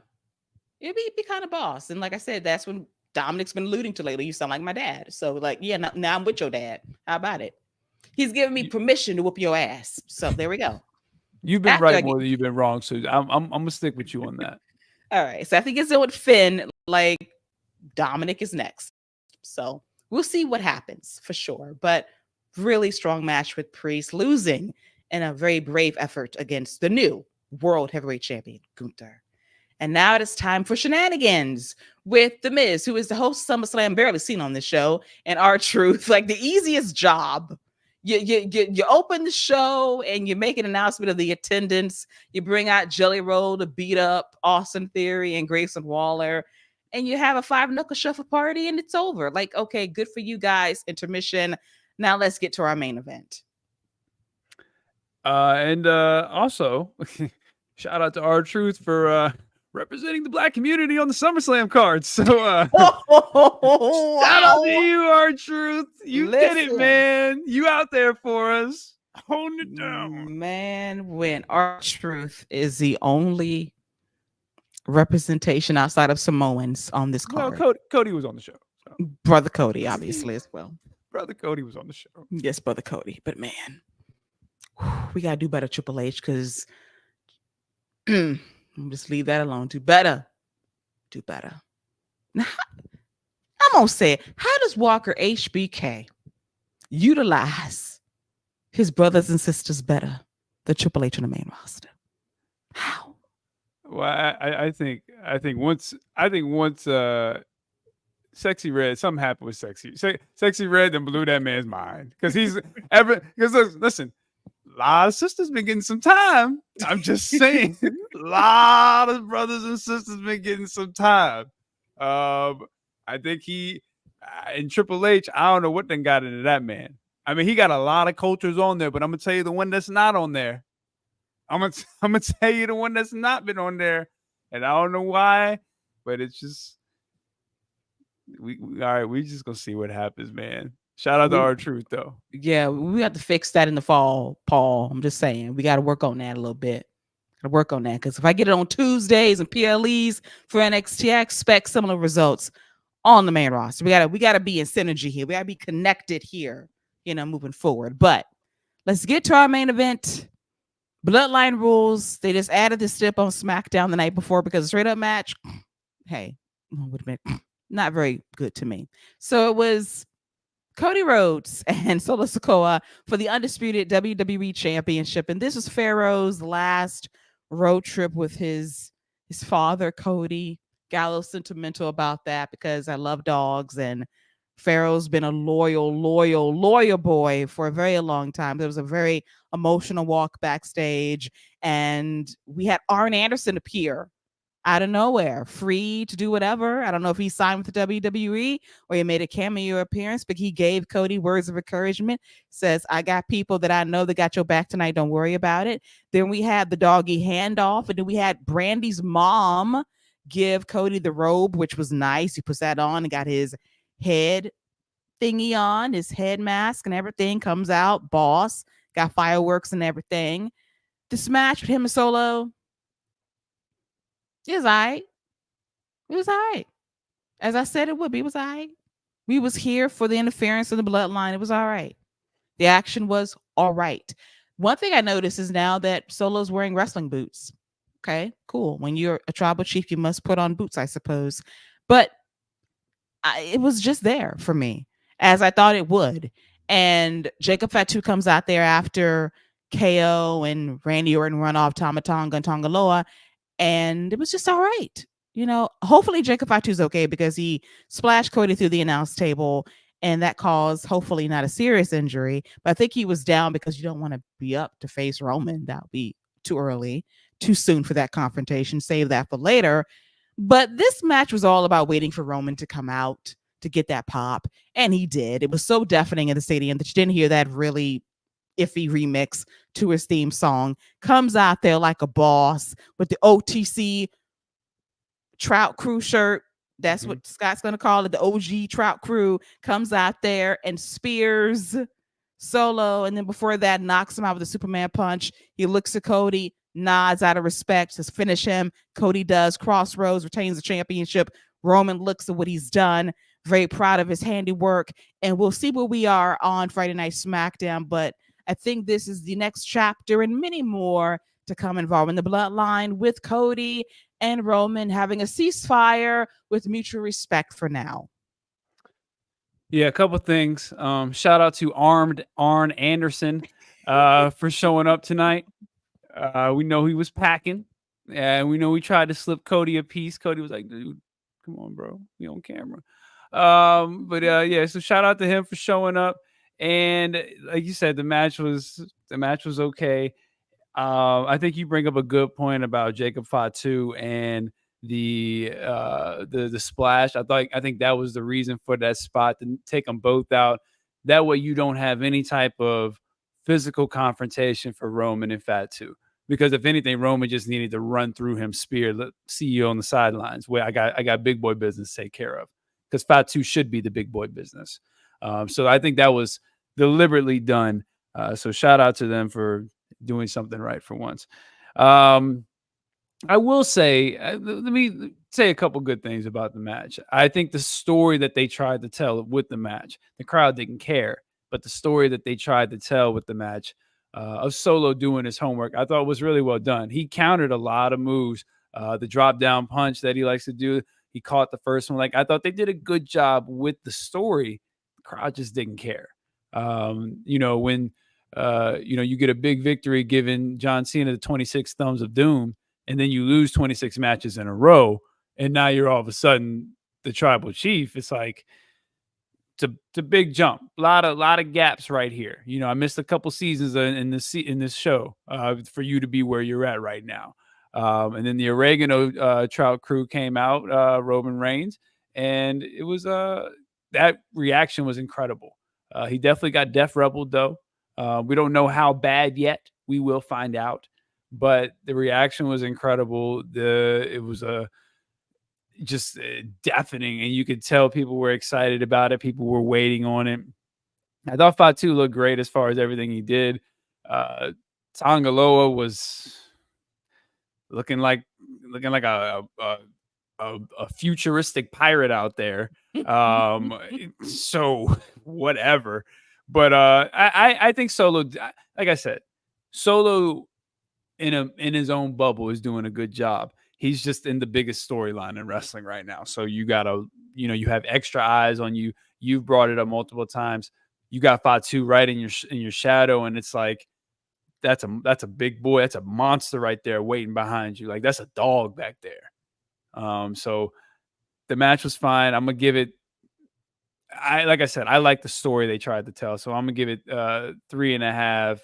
It'd be kind of boss. And like I said, that's when Dominic's been alluding to lately. You sound like my dad. So like, yeah, now I'm with your dad. How about it? He's giving me permission to whoop your ass. So there we go. You've been right more than you've been wrong. So I'm gonna stick with you on that. All right. So I think it's with Finn, like Dominic is next. So we'll see what happens for sure. But really strong match with Priest losing in a very brave effort against the new World Heavyweight Champion, Gunther. And now it is time for shenanigans with The Miz, who is the host of SummerSlam, barely seen on this show, and R-Truth, like the easiest job. You open the show and you make an announcement of the attendance. You bring out Jelly Roll to beat up Austin Theory and Grayson Waller, and you have a 5-knuckle shuffle party, and it's over. Like, okay, good for you guys. Intermission. Now let's get to our main event. And also, shout out to R-Truth for representing the black community on the SummerSlam cards. So shout out to Wow. you, R-Truth. You did it, Listen. man. You out there for us. Holding it down. Man, when R-Truth is the only representation outside of Samoans on this Well, card. Cody was on the show. So. Brother Cody, obviously, as well. Brother Cody was on the show. Yes, Brother Cody. But man, we gotta do better, Triple H, because just leave that alone. Do better. Do better. Now, I'm gonna say it. How does Walker HBK utilize his brothers and sisters better than Triple H on the main roster? How? Well, I think once Sexy Red, something happened with Sexy Red, then blew that man's mind because listen, a lot of sisters been getting some time. I'm just saying, a lot of brothers and sisters been getting some time. I think in Triple H, I don't know what then got into that man. I mean, he got a lot of cultures on there, but I'm gonna tell you the one that's not on there. I'm gonna tell you the one that's not been on there, and I don't know why, but it's just we all right. We just gonna see what happens, man. Shout out to R-Truth though. Yeah, we have to fix that in the fall, Paul. I'm just saying we got to work on that a little bit. Got to work on that because if I get it on Tuesdays and PLEs for NXT, I expect similar results on the main roster. We gotta be in synergy here. We gotta be connected here, moving forward. But let's get to our main event. Bloodline rules. They just added this step on SmackDown the night before because a straight up match, hey, would have been not very good to me. So it was Cody Rhodes and Solo Sikoa for the Undisputed WWE Championship. And this was Pharaoh's last road trip with his father, Cody. Got a little sentimental about that because I love dogs, and Pharaoh's been a loyal boy for a very long time. There was a very emotional walk backstage, and we had Arn Anderson appear out of nowhere, free to do whatever. I don't know if he signed with the WWE or he made a cameo appearance, but he gave Cody words of encouragement. Says, I got people that I know that got your back tonight. Don't worry about it. Then we had the doggy handoff, and then we had Brandy's mom give Cody the robe, which was nice. He puts that on and got his head thingy on, his head mask and everything, comes out, boss, got fireworks and everything. This match with him and Solo, it was all right. It was all right. As I said it would be, it was all right. We was here for the interference of the bloodline. It was all right. The action was all right. One thing I noticed is now that Solo's wearing wrestling boots. Okay, cool. When you're a tribal chief, you must put on boots, I suppose. But it was just there for me, as I thought it would. And Jacob Fatu comes out there after KO and Randy Orton run off Tama Tonga and Tongaloa, and it was just all right. Hopefully Jacob Fatu's okay because he splashed Cody through the announce table, and that caused hopefully not a serious injury. But I think he was down because you don't want to be up to face Roman. That would be too early, too soon for that confrontation. Save that for later. But this match was all about waiting for Roman to come out to get that pop. And he did. It was so deafening in the stadium that you didn't hear that really iffy remix to his theme song. Comes out there like a boss with the OTC Trout Crew shirt. That's what Scott's going to call it. The OG Trout Crew comes out there and spears Solo. And then before that, knocks him out with a Superman punch. He looks at Cody, nods out of respect, says finish him. Cody does. Crossroads, retains the championship. Roman looks at what he's done. Very proud of his handiwork. And we'll see where we are on Friday Night SmackDown. But I think this is the next chapter and many more to come involving the bloodline with Cody and Roman having a ceasefire with mutual respect for now. Yeah, a couple things. Shout out to Armed Arn Anderson for showing up tonight. We know he was packing, and we know we tried to slip Cody a piece. Cody was like, dude, come on, bro. We on camera. Yeah, so shout out to him for showing up. And like you said, the match was okay. I think you bring up a good point about Jacob Fatu and the splash. I think that was the reason for that spot to take them both out. That way you don't have any type of physical confrontation for Roman and Fatu. because if anything, Roman just needed to run through him, spear, see you on the sidelines. Where I got big boy business to take care of, because Fatu should be the big boy business. So I think that was deliberately done. So shout out to them for doing something right for once. I will say, let me say a couple good things about the match. I think the story that they tried to tell with the match, the crowd didn't care, but the story that they tried to tell with the match of Solo doing his homework, I thought was really well done. He countered a lot of moves. The drop down punch that he likes to do, he caught the first one. Like, I thought they did a good job with the story. The crowd just didn't care. When you get a big victory giving John Cena the 26 thumbs of doom, and then you lose 26 matches in a row, and now you're all of a sudden the tribal chief. It's like, it's a big jump. A lot of gaps right here. I missed a couple seasons in this show for you to be where you're at right now. And then the Oregano Trout crew came out, Roman Reigns, and it was that reaction was incredible. He definitely got Def Rebel though. We don't know how bad yet. We will find out. But the reaction was incredible. It was just deafening, and you could tell people were excited about it. People were waiting on it. I thought Fatu looked great as far as everything he did. Tangaloa was looking like a futuristic pirate out there. So whatever. But I think Solo, like I said, Solo in his own bubble is doing a good job. He's just in the biggest storyline in wrestling right now. So you gotta, you have extra eyes on you. You've brought it up multiple times. You got Fatu right in your shadow, and it's like that's a big boy. That's a monster right there waiting behind you. Like, that's a dog back there. So the match was fine. I'm gonna give it. Like I said, I like the story they tried to tell. So I'm gonna give it 3.5.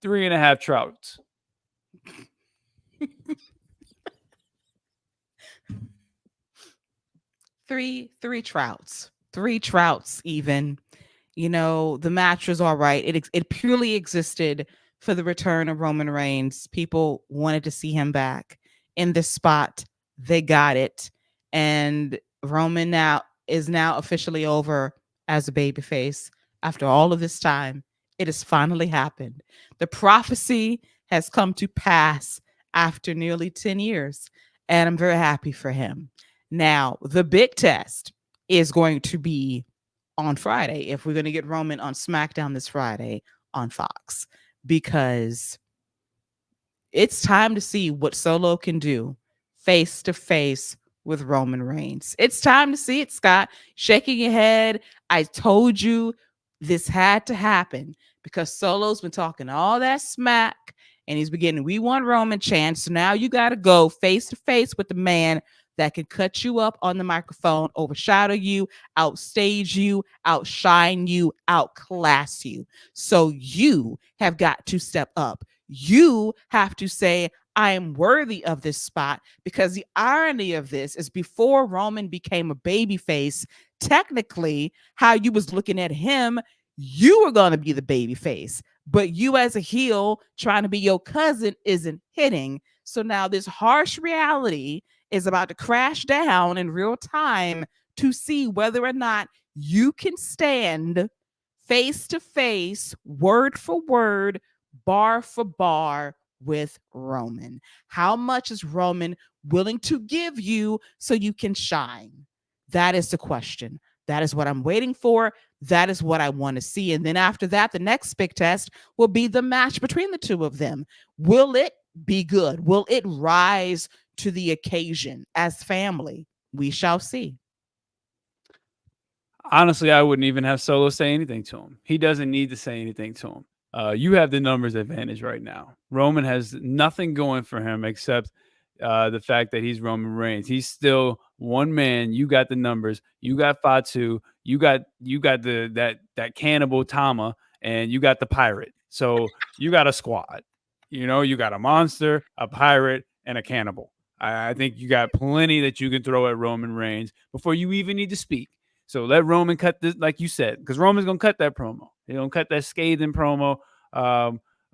3.5 trouts. Three trouts. 3 trouts even. The match was all right. It purely existed for the return of Roman Reigns. People wanted to see him back in this spot. They got it. And Roman is now officially over as a babyface. After all of this time, it has finally happened. The prophecy has come to pass after nearly 10 years, and I'm very happy for him. Now, the big test is going to be on Friday, if we're going to get Roman on SmackDown this Friday on Fox, because it's time to see what Solo can do face to face with Roman Reigns. It's time to see it, Scott. Shaking your head. I told you this had to happen because Solo's been talking all that smack and he's beginning, we want Roman chance. So now you got to go face to face with the man that can cut you up on the microphone, overshadow you, outstage you, outshine you, outclass you. So you have got to step up. You have to say, I am worthy of this spot, because the irony of this is before Roman became a babyface, technically how you was looking at him, you were going to be the babyface, but you as a heel trying to be your cousin isn't hitting. So now this harsh reality is about to crash down in real time to see whether or not you can stand face to face, word for word, bar for bar with Roman. How much is Roman willing to give you so you can shine? That is the question. That is what I'm waiting for. That is what I want to see. And then after that, the next big test will be the match between the two of them. Will it be good? Will it rise to the occasion as family? We shall see. Honestly, I wouldn't even have Solo say anything to him. He doesn't need to say anything to him. You have the numbers advantage right now. Roman has nothing going for him except the fact that he's Roman Reigns. He's still one man. You got the numbers. You got Fatu. You got that cannibal Tama, and you got the pirate. So you got a squad. You got a monster, a pirate, and a cannibal. I think you got plenty that you can throw at Roman Reigns before you even need to speak. So let Roman cut this, like you said, because Roman's gonna cut that promo. He's gonna cut that scathing promo.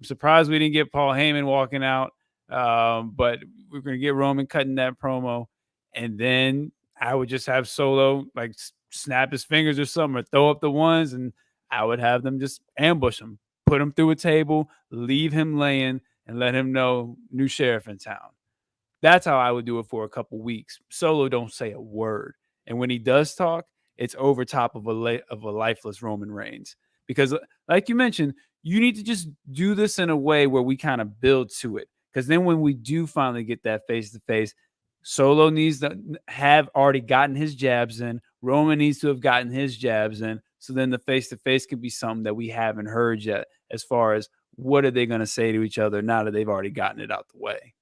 I'm surprised we didn't get Paul Heyman walking out, but we're going to get Roman cutting that promo. And then I would just have Solo like snap his fingers or something, or throw up the ones, and I would have them just ambush him, put him through a table, leave him laying, and let him know new sheriff in town. That's how I would do it for a couple weeks. Solo don't say a word, and when he does talk, it's over top of a lifeless Roman Reigns. Because, like you mentioned, you need to just do this in a way where we kind of build to it. Because then when we do finally get that face to face, Solo needs to have already gotten his jabs in. Roman needs to have gotten his jabs in. So then the face to face could be something that we haven't heard yet, as far as what are they going to say to each other now that they've already gotten it out the way.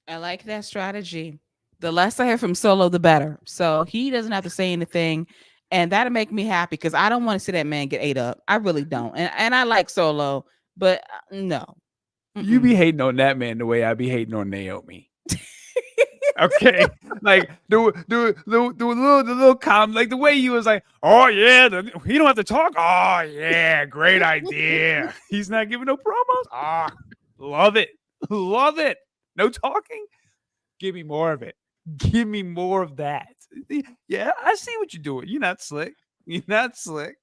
I like that strategy. The less I hear from Solo, the better. So he doesn't have to say anything. And that'll make me happy because I don't want to see that man get ate up. I really don't. And I like Solo, but no. You be hating on that man the way I be hating on Naomi. Okay, like the little comment, like the way you was like, oh yeah, he don't have to talk. Oh yeah, great idea. He's not giving no promos. Ah, love it, love it. No talking. Give me more of it. Give me more of that. Yeah, I see what you're doing. You're not slick. You're not slick.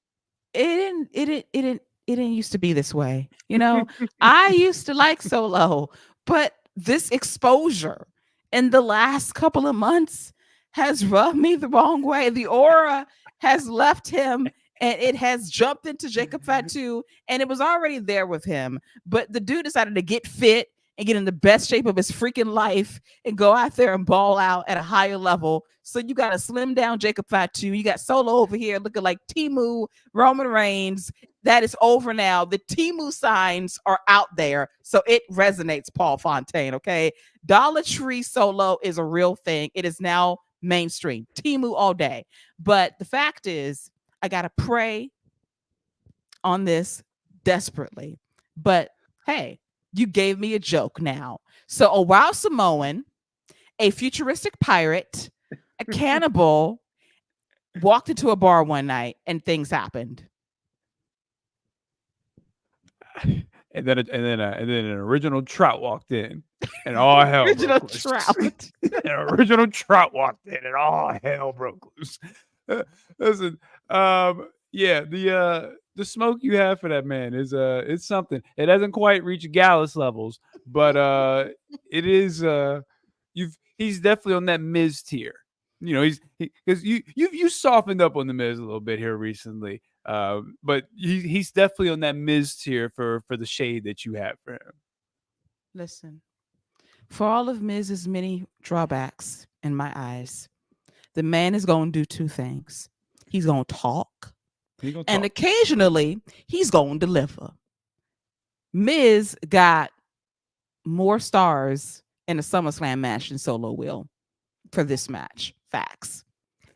It didn't used to be this way. You know, I used to like Solo, but this exposure in the last couple of months has rubbed me the wrong way. The aura has left him and it has jumped into Jacob Fatu, and it was already there with him. But the dude decided to get fit and get in the best shape of his freaking life and go out there and ball out at a higher level. So you got a slim down Jacob Fatu. You got Solo over here looking like Timu Roman Reigns. That is over now. The Timu signs are out there. So it resonates, Paul Fontaine, okay? Dollar Tree Solo is a real thing. It is now mainstream. Timu all day. But the fact is, I got to pray on this desperately. But hey, you gave me a joke now. So a wild Samoan, a futuristic pirate, a cannibal walked into a bar one night and things happened. And then an original trout walked in, and all hell Original broke loose. trout. An original trout walked in, and all hell broke loose. Listen, yeah, the smoke you have for that man is it's something. It hasn't quite reached Gallus levels, but it is he's definitely on that Miz tier. You know, because you softened up on the Miz a little bit here recently. But he's definitely on that Miz tier for the shade that you have for him. Listen, for all of Miz's many drawbacks in my eyes, the man is going to do two things. He's going to talk, and occasionally he's going to deliver. Miz got more stars in a SummerSlam match than Solo will for this match. Facts.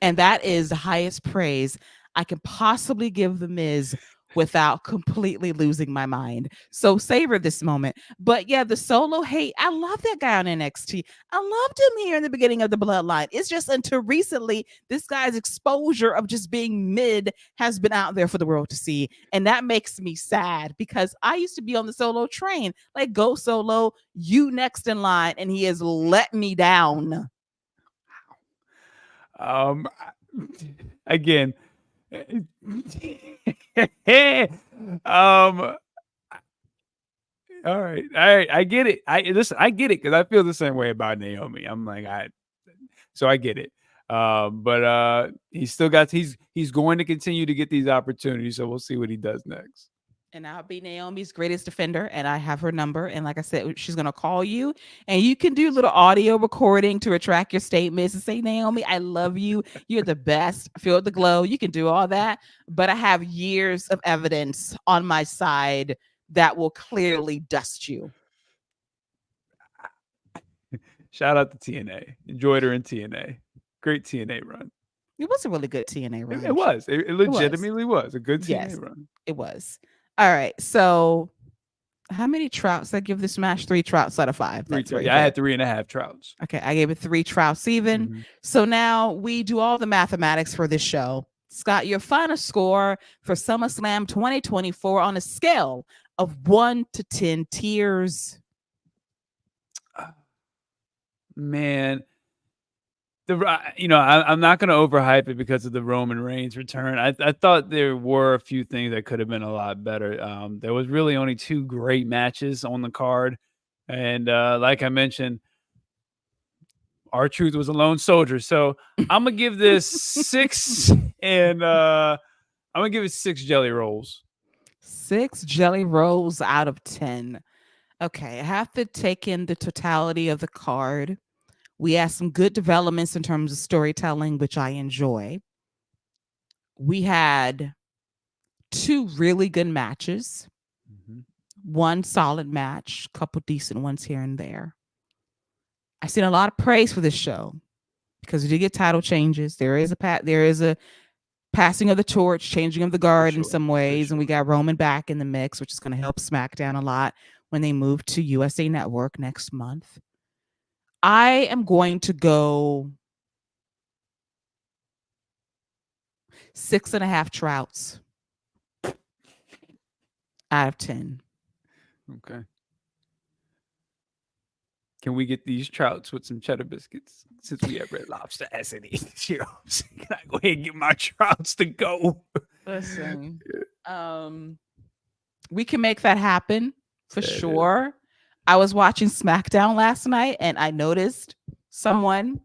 And that is the highest praise I can possibly give the Miz without completely losing my mind. So savor this moment. But yeah, the Solo hate, I love that guy on NXT. I loved him here in the beginning of the Bloodline. It's just until recently, this guy's exposure of just being mid has been out there for the world to see. And that makes me sad because I used to be on the Solo train. Like, go Solo, you next in line. And he has let me down. Again, all right, I get it. I get it because I feel the same way about Naomi. I'm like, so I get it. But he's still got he's going to continue to get these opportunities, so we'll see what he does next. And I'll be Naomi's greatest defender, and I have her number. And like I said, she's going to call you, and you can do a little audio recording to retract your statements and say, Naomi, I love you. You're the best. Feel the glow. You can do all that. But I have years of evidence on my side that will clearly dust you. Shout out to TNA. Enjoyed her in TNA. Great TNA run. It was a really good TNA run. It was. It legitimately was a good TNA run. It was. All right. So how many trouts did I give this match? 3 trouts out of 5. I had 3.5 trouts. Okay. I gave it 3 trouts even. Mm-hmm. So now we do all the mathematics for this show. Scott, your final score for SummerSlam 2024 on a scale of 1 to 10 tiers. Man, I'm not going to overhype it because of the Roman Reigns return. I thought there were a few things that could have been a lot better. There was really only 2 great matches on the card, and like I mentioned, R-Truth was a lone soldier. So I'm gonna give this 6, and I'm gonna give it 6 jelly rolls. 6 jelly rolls out of 10. Okay, I have to take in the totality of the card. We had some good developments in terms of storytelling, which I enjoy. We had 2 really good matches, 1 solid match, couple decent ones here and there. I've seen a lot of praise for this show because we did get title changes. There is a passing of the torch, changing of the guard in some ways, and we got Roman back in the mix, which is going to help SmackDown a lot when they move to USA Network next month. I am going to go 6.5 trouts out of 10. Okay. Can we get these trouts with some cheddar biscuits since we have Red Lobster as it is? Can I go ahead and get my trouts to go? Listen, we can make that happen for sure. I was watching SmackDown last night and I noticed someone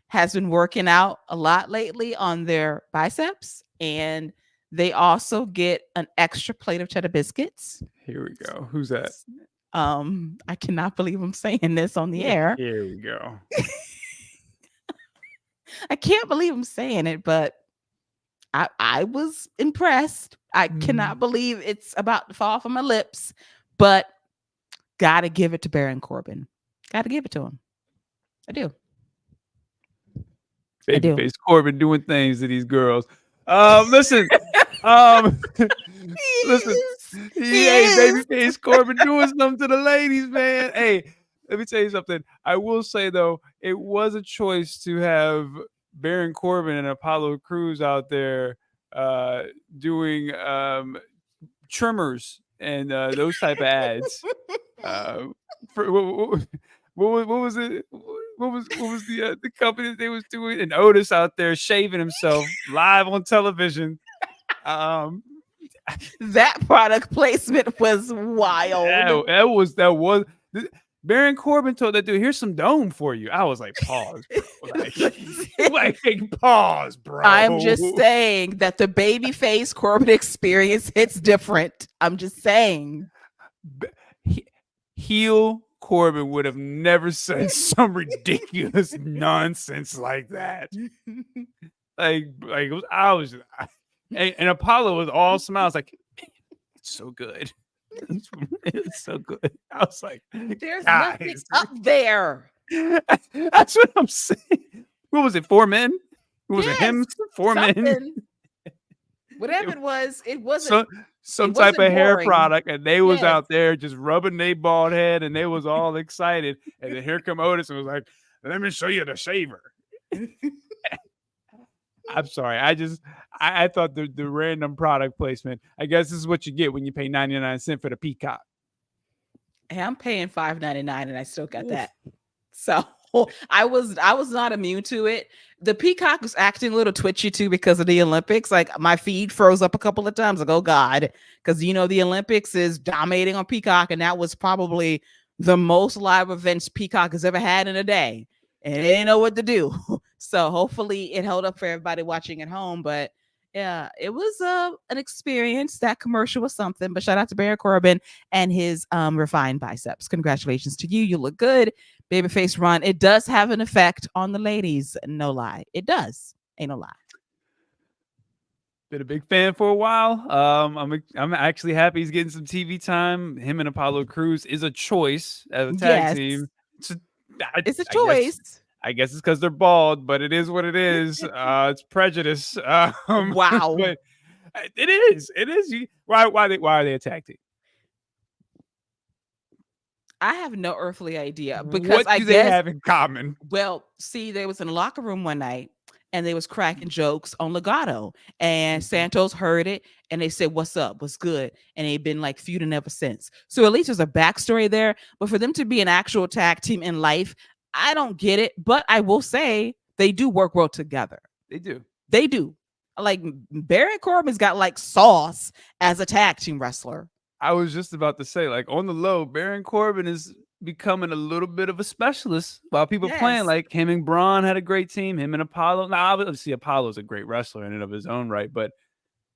has been working out a lot lately on their biceps, and they also get an extra plate of cheddar biscuits. Here we go. Who's that? I cannot believe I'm saying this on the air. Here we go. I can't believe I'm saying it, but I was impressed. I cannot believe it's about to fall from my lips, but gotta give it to Baron Corbin. Gotta give it to him. I do. Babyface Corbin doing things to these girls. Listen. Listen. Hey, Babyface Corbin doing something to the ladies, man. Hey, let me tell you something. I will say though, it was a choice to have Baron Corbin and Apollo Crews out there doing trimmers and those type of ads. What was it? What was the company that they was doing? And Otis out there shaving himself live on television. That product placement was wild. That was Baron Corbin told that dude, "Here's some dome for you." I was like, pause, bro. Like pause, bro. I'm just saying that the babyface Corbin experience hits different. I'm just saying. Heel Corbin would have never said some ridiculous nonsense like that. And Apollo was all smiles, like, it's so good. It's so good. I was like, there's nothing up there. That's what I'm saying. What was it? 4 men? What was it? Him? 4 men? Whatever it wasn't. Some type of hair product, and they was out there just rubbing their bald head, and they was all excited. And then here come Otis and was like, "Let me show you the shaver." I'm sorry. I thought the random product placement. I guess this is what you get when you pay 99 cents for the peacock. Hey, I'm paying $5.99 and I still got that. So I was not immune to it. The peacock was acting a little twitchy too because of the Olympics. Like my feed froze up a couple of times. Like, oh God, because the Olympics is dominating on Peacock, and that was probably the most live events Peacock has ever had in a day. And they didn't know what to do. So hopefully it held up for everybody watching at home. But yeah, it was an experience. That commercial was something. But shout out to Baron Corbin and his refined biceps. Congratulations to you. You look good. Babyface run. It does have an effect on the ladies. No lie. It does. Ain't no lie. Been a big fan for a while. I'm actually happy he's getting some TV time. Him and Apollo Crews is a choice as a tag team. It's a choice. I guess it's because they're bald, but it is what it is. It's prejudice. Wow. But it is. It is. Why are they a tag team? I have no earthly idea because what do they have in common? Well, see, they was in a locker room one night and they was cracking jokes on Legato. And Santos heard it and they said, "What's up? What's good?" And they've been like feuding ever since. So at least there's a backstory there. But for them to be an actual tag team in life, I don't get it. But I will say they do work well together. They do. They do. Like Baron Corbin's got like sauce as a tag team wrestler. I was just about to say, like, on the low, Baron Corbin is becoming a little bit of a specialist while people playing like him and Bron had a great team, him and Apollo. Now, obviously, Apollo's a great wrestler in and of his own right, but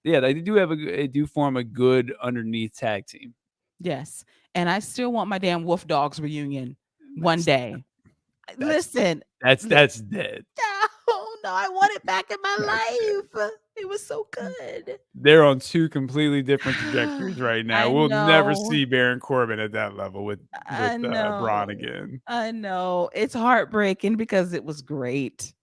yeah, they do form a good underneath tag team. Yes. And I still want my damn Wolf Dogs reunion one day. Listen. That's dead. No, I want it back in my life. It was so good. They're on two completely different trajectories right now. We'll never see Baron Corbin at that level with Bron again. I know. It's heartbreaking because it was great.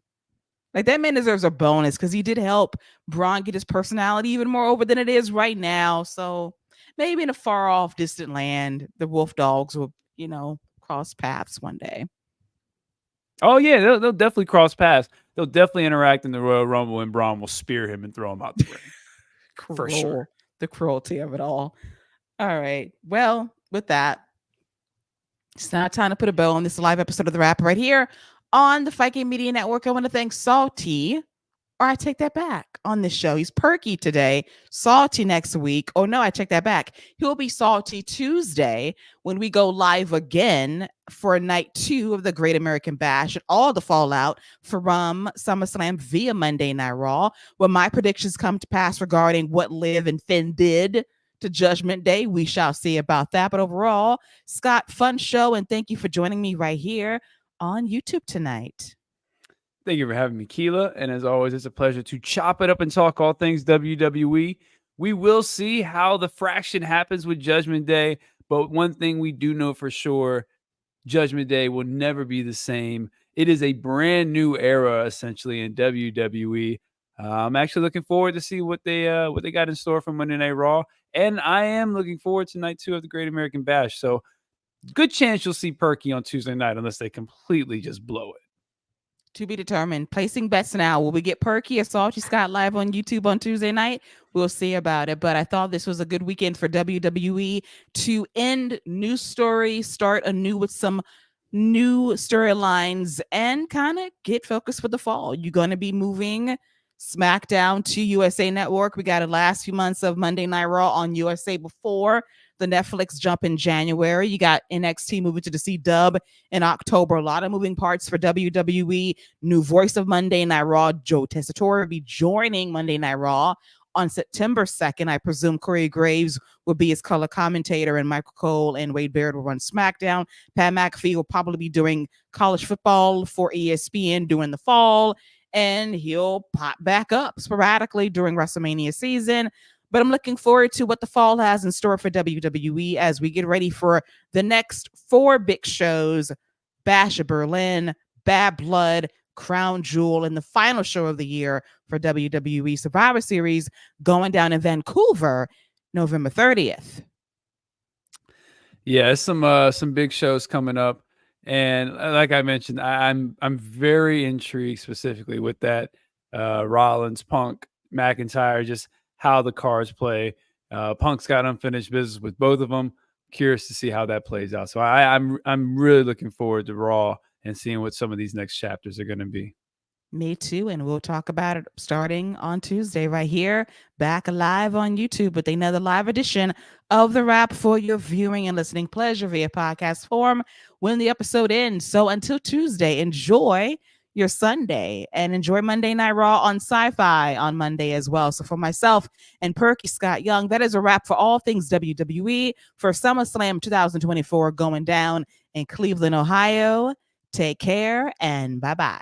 Like, that man deserves a bonus because he did help Bron get his personality even more over than it is right now. So maybe in a far off distant land, the Wolf Dogs will, cross paths one day. Oh yeah, they'll definitely cross paths. They'll definitely interact in the Royal Rumble, and Bron will spear him and throw him out the ring. For sure. The cruelty of it all. All right. Well, with that, it's now time to put a bow on this live episode of The Wrap right here on the Fight Game Media Network. I want to thank Salty. Or I take that back on this show. He's perky today, salty next week. Oh, no, I take that back. He'll be salty Tuesday when we go live again for night 2 of the Great American Bash and all the fallout from SummerSlam via Monday Night Raw, when my predictions come to pass regarding what Liv and Finn did to Judgment Day. We shall see about that. But overall, Scott, fun show, and thank you for joining me right here on YouTube tonight. Thank you for having me, Keila. And as always, it's a pleasure to chop it up and talk all things WWE. We will see how the fraction happens with Judgment Day. But one thing we do know for sure, Judgment Day will never be the same. It is a brand new era, essentially, in WWE. I'm actually looking forward to see what they got in store for Monday Night Raw. And I am looking forward to night 2 of the Great American Bash. So good chance you'll see Perky on Tuesday night unless they completely just blow it. To be determined. Placing bets now. Will we get Perky or Salty Scott live on YouTube on Tuesday night? We'll see about it. But I thought this was a good weekend for WWE to end news story, start anew with some new storylines, and kind of get focused for the fall. You're going to be moving SmackDown to USA Network. We got the last few months of Monday Night Raw on USA before the Netflix jump in January. You got NXT moving to the C-Dub in October. A lot of moving parts for WWE. New voice of Monday Night Raw, Joe Tessitore, will be joining Monday Night Raw on September 2nd. I presume Corey Graves will be his color commentator, and Michael Cole and Wade Barrett will run SmackDown. Pat McAfee will probably be doing college football for ESPN during the fall, and he'll pop back up sporadically during WrestleMania season. But I'm looking forward to what the fall has in store for WWE as we get ready for the next 4 big shows: Bash of Berlin, Bad Blood, Crown Jewel, and the final show of the year for WWE Survivor Series going down in Vancouver, November 30th. Yeah, some big shows coming up. And like I mentioned, I'm very intrigued specifically with that Rollins, Punk, McIntyre, just how the cards play. Punk's got unfinished business with both of them. Curious to see how that plays out. So I'm really looking forward to Raw and seeing what some of these next chapters are going to be. Me too, and we'll talk about it starting on Tuesday right here, back live on YouTube with another live edition of The Wrap for your viewing and listening pleasure via podcast form when the episode ends. So until Tuesday, enjoy your Sunday and enjoy Monday Night Raw on Sci-Fi on Monday as well. So for myself and Perky Scott Young, that is a wrap for all things WWE for SummerSlam 2024 going down in Cleveland, Ohio. Take care and bye-bye.